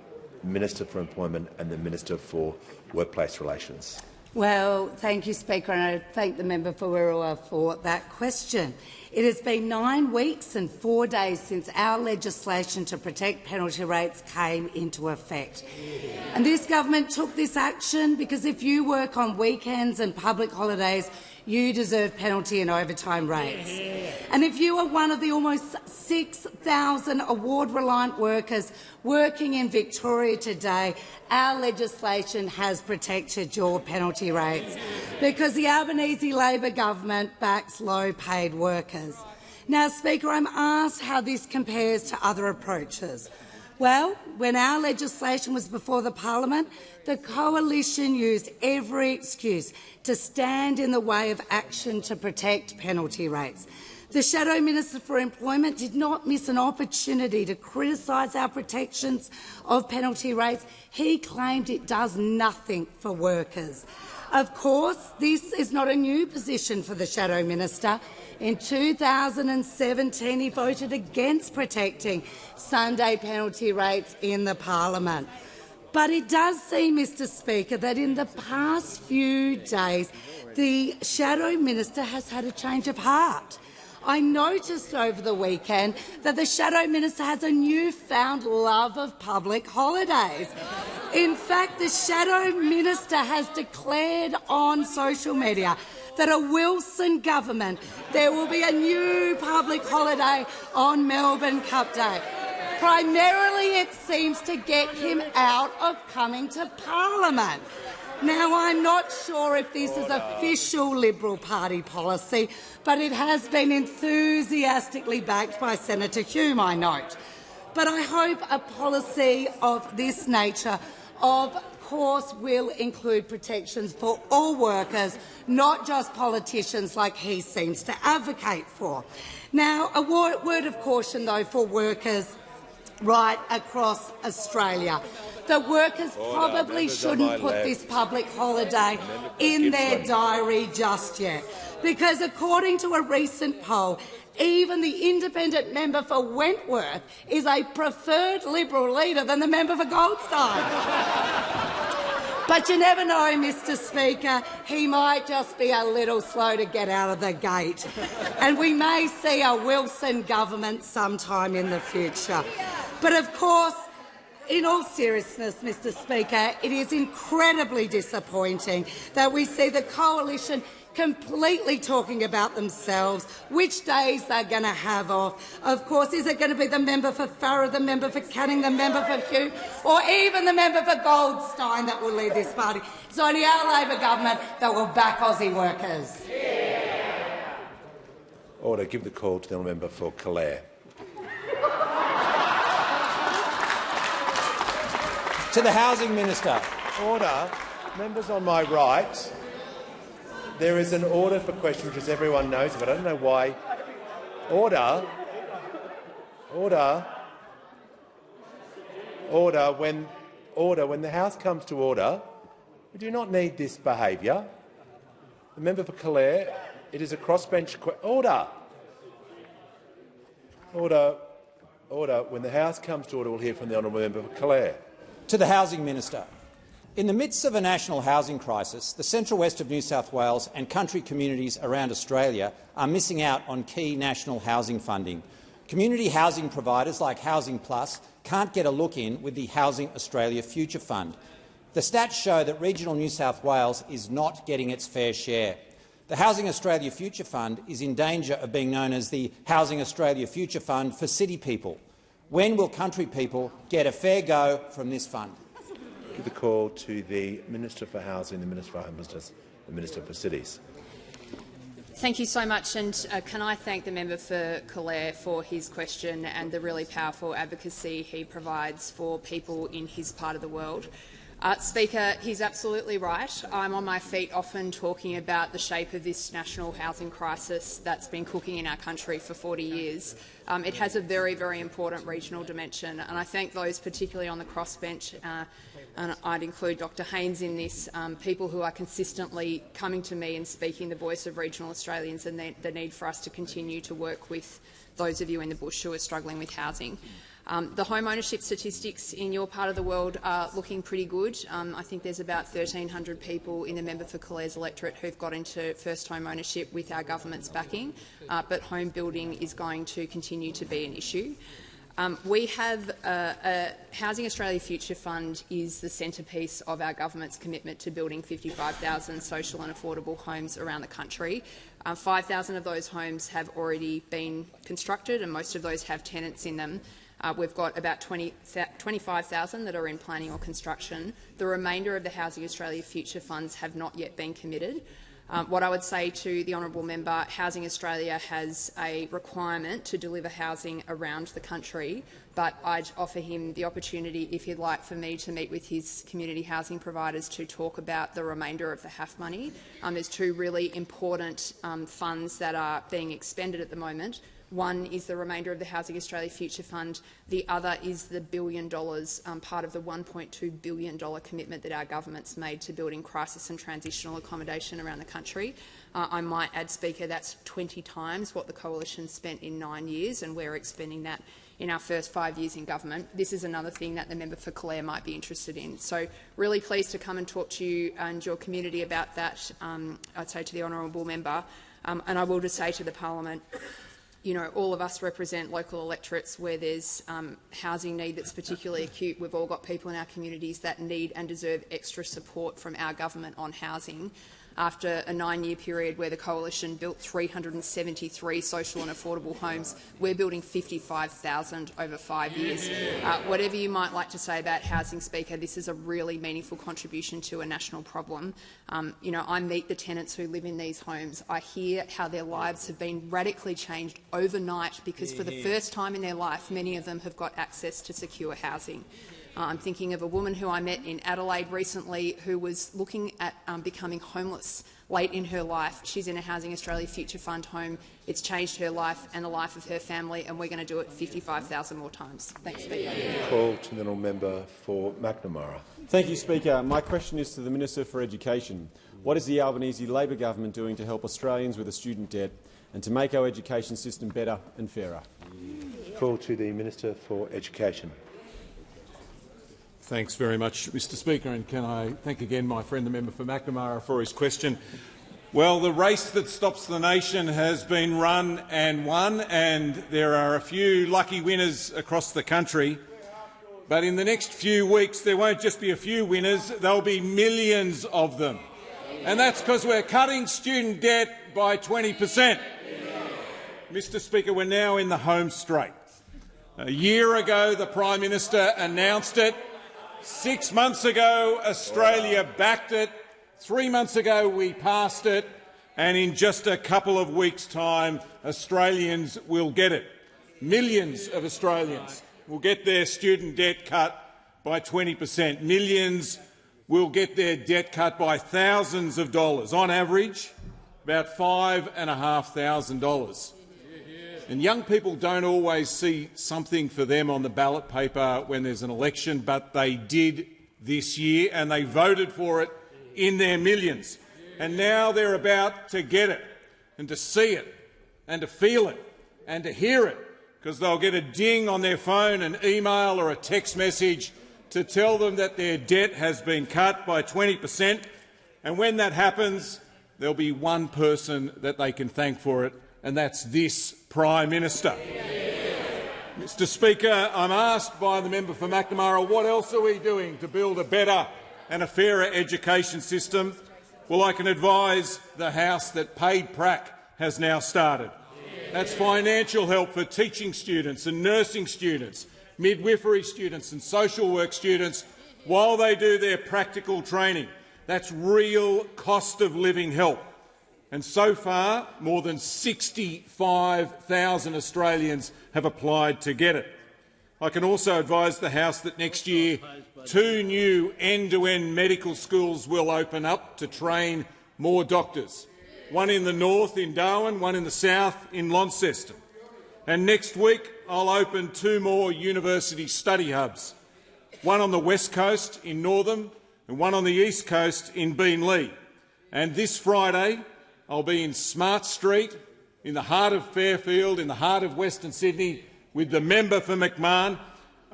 Minister for Employment and the Minister for Workplace Relations. Well, thank you, Speaker, and I thank the member for Werriwa for that question. It has been 9 weeks and 4 days since our legislation to protect penalty rates came into effect. And this government took this action because if you work on weekends and public holidays, you deserve penalty and overtime rates. And if you are one of the almost 6,000 award-reliant workers working in Victoria today, our legislation has protected your penalty rates because the Albanese Labor government backs low-paid workers. Now, Speaker, I'm asked how this compares to other approaches. Well, when our legislation was before the parliament, the coalition used every excuse to stand in the way of action to protect penalty rates. The Shadow Minister for Employment did not miss an opportunity to criticise our protections of penalty rates. He claimed it does nothing for workers. Of course, this is not a new position for the Shadow Minister. In 2017, he voted against protecting Sunday penalty rates in the parliament. But it does seem, Mr Speaker, that in the past few days the Shadow Minister has had a change of heart. I noticed over the weekend that the Shadow Minister has a newfound love of public holidays. In fact, the Shadow Minister has declared on social media that a Wilson government there will be a new public holiday on Melbourne Cup Day. Primarily, it seems to get him out of coming to Parliament. Now, I'm not sure if this is official Liberal Party policy, but it has been enthusiastically backed by Senator Hume, I note. But I hope a policy of this nature, of course, will include protections for all workers, not just politicians like he seems to advocate for. Now, a word of caution, though, for workers right across Australia. The workers probably shouldn't put this public holiday in their diary just yet, because according to a recent poll, even the independent member for Wentworth is a preferred Liberal leader than the member for Goldstein. But you never know, Mr Speaker, he might just be a little slow to get out of the gate. And we may see a Wilson government sometime in the future. But of course, in all seriousness, Mr Speaker, it is incredibly disappointing that we see the coalition completely talking about themselves, which days they're going to have off. Of course, is it going to be the member for Farrer, the member for Canning, the member for Hugh, or even the member for Goldstein that will lead this party? It's only our Labor government that will back Aussie workers. Order. Give the call to the member for Calare. To the Housing Minister. Order. Members on my right, there is an order for question which, as everyone knows, but I don't know why. Order. Order. Order. When the House comes to order, we do not need this behaviour. The member for Calare, it is a crossbench order. Order. Order. When the House comes to order, we'll hear from the honourable member for Calare. To the Housing Minister. In the midst of a national housing crisis, the central west of New South Wales and country communities around Australia are missing out on key national housing funding. Community housing providers like Housing Plus can't get a look in with the Housing Australia Future Fund. The stats show that regional New South Wales is not getting its fair share. The Housing Australia Future Fund is in danger of being known as the Housing Australia Future Fund for city people. When will country people get a fair go from this fund? Give the call to the Minister for Housing, the Minister for Homelessness, the Minister for Cities. Thank you so much, and can I thank the member for Calare for his question and the really powerful advocacy he provides for people in his part of the world. Speaker, he's absolutely right. I'm on my feet often talking about the shape of this national housing crisis that's been cooking in our country for 40 years. It has a very, very important regional dimension, and I thank those particularly on the crossbench, and I'd include Dr Haynes in this, people who are consistently coming to me and speaking the voice of regional Australians and the need for us to continue to work with those of you in the bush who are struggling with housing. The home ownership statistics in your part of the world are looking pretty good. I think there's about 1,300 people in the member for Calare's electorate who've got into first home ownership with our government's backing, but home building is going to continue to be an issue. We have a Housing Australia Future Fund is the centrepiece of our government's commitment to building 55,000 social and affordable homes around the country. 5,000 of those homes have already been constructed, and most of those have tenants in them. We've got about 25,000 that are in planning or construction. The remainder of the Housing Australia Future Funds have not yet been committed. What I would say to the honourable member, Housing Australia has a requirement to deliver housing around the country, but I'd offer him the opportunity, if he'd like, for me to meet with his community housing providers to talk about the remainder of the HAF money. There's two really important funds that are being expended at the moment. One is the remainder of the Housing Australia Future Fund. The other is the $1 billion, part of the $1.2 billion commitment that our government's made to building crisis and transitional accommodation around the country. I might add, Speaker, that's 20 times what the Coalition spent in 9 years, and we're expending that in our first 5 years in government. This is another thing that the member for Calare might be interested in. So really pleased to come and talk to you and your community about that, I'd say to the honourable member. And I will just say to the parliament, you know, all of us represent local electorates where there's housing need that's particularly acute. We've all got people in our communities that need and deserve extra support from our government on housing. After a 9-year period where the Coalition built 373 social and affordable homes, we're building 55,000 over 5 years. Whatever you might like to say about housing, Speaker, this is a really meaningful contribution to a national problem. You know, I meet the tenants who live in these homes. I hear how their lives have been radically changed overnight because for the first time in their life, many of them have got access to secure housing. I'm thinking of a woman who I met in Adelaide recently who was looking at becoming homeless late in her life. She's in a Housing Australia Future Fund home. It's changed her life and the life of her family, and we're going to do it 55,000 more times. Thanks, Speaker. Call to the honourable member for Macnamara. Thank you, Speaker. My question is to the Minister for Education. What is the Albanese Labor government doing to help Australians with a student debt and to make our education system better and fairer? Call to the Minister for Education. Thanks very much, Mr Speaker, and can I thank again my friend the member for Macnamara for his question. Well, the race that stops the nation has been run and won, and there are a few lucky winners across the country. But in the next few weeks there won't just be a few winners, there'll be millions of them. And that's because we're cutting student debt by 20%. Mr Speaker, we're now in the home straight. A year ago, the Prime Minister announced it. 6 months ago, Australia backed it. 3 months ago, we passed it. And in just a couple of weeks' time, Australians will get it. Millions of Australians will get their student debt cut by 20%. Millions will get their debt cut by thousands of dollars, on average about $5,500. And young people don't always see something for them on the ballot paper when there's an election, but they did this year, and they voted for it in their millions. And now they're about to get it, and to see it, and to feel it, and to hear it, because they'll get a ding on their phone, an email or a text message to tell them that their debt has been cut by 20%. And when that happens, there'll be one person that they can thank for it, and that's this Prime Minister. Mr Speaker, I'm asked by the member for Macnamara, what else are we doing to build a better and a fairer education system? Well, I can advise the House that paid prac has now started. That's financial help for teaching students and nursing students, midwifery students and social work students while they do their practical training. That's real cost of living help. And so far, more than 65,000 Australians have applied to get it. I can also advise the House that next year 2 new end-to-end medical schools will open up to train more doctors, one in the north in Darwin, one in the south in Launceston. And next week I'll open 2 more university study hubs, one on the west coast in Northam and one on the east coast in Beenleigh. And this Friday I'll be in Smart Street, in the heart of Fairfield, in the heart of Western Sydney, with the member for McMahon,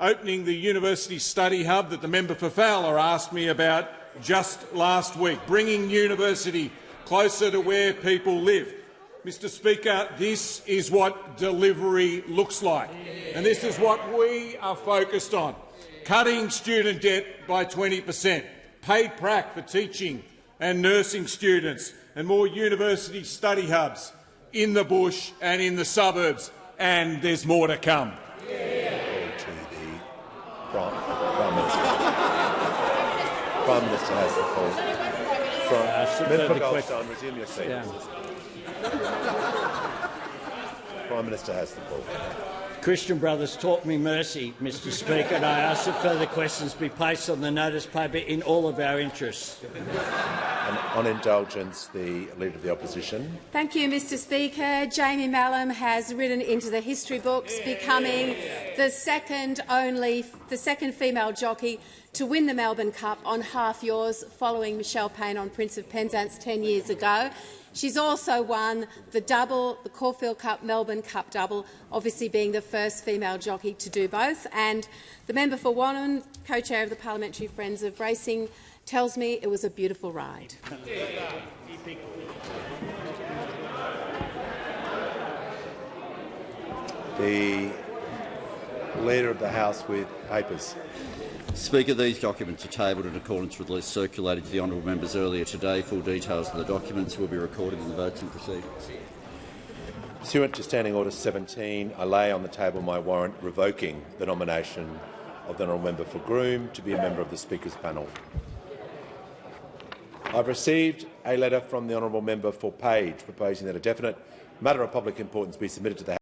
opening the University Study Hub that the member for Fowler asked me about just last week, bringing university closer to where people live. Mr Speaker, this is what delivery looks like, and this is what we are focused on: cutting student debt by 20%, paid prac for teaching and nursing students, and more university study hubs in the bush and in the suburbs, and there's more to come. Prime Minister. Prime Minister has the floor. Member Goldstein, resume your seat. Prime Minister has the floor. Christian Brothers taught me mercy, Mr Speaker, and I ask that further questions be placed on the notice paper in all of our interests. And on indulgence, the Leader of the Opposition. Thank you, Mr Speaker. Jamie Mallam has written into the history books, becoming the second female jockey to win the Melbourne Cup on half yours, following Michelle Payne on Prince of Penzance 10 years ago. She's also won the double, the Caulfield Cup, Melbourne Cup double, obviously being the first female jockey to do both. And the member for Wannon, co-chair of the Parliamentary Friends of Racing, tells me it was a beautiful ride. The Leader of the House with papers. Speaker, these documents are tabled in accordance with the list circulated to the honourable members earlier today. Full details of the documents will be recorded in the votes and proceedings. Pursuant to Standing Order 17, I lay on the table my warrant revoking the nomination of the honourable member for Groom to be a member of the Speaker's panel. I've received a letter from the honourable member for Page proposing that a definite matter of public importance be submitted to the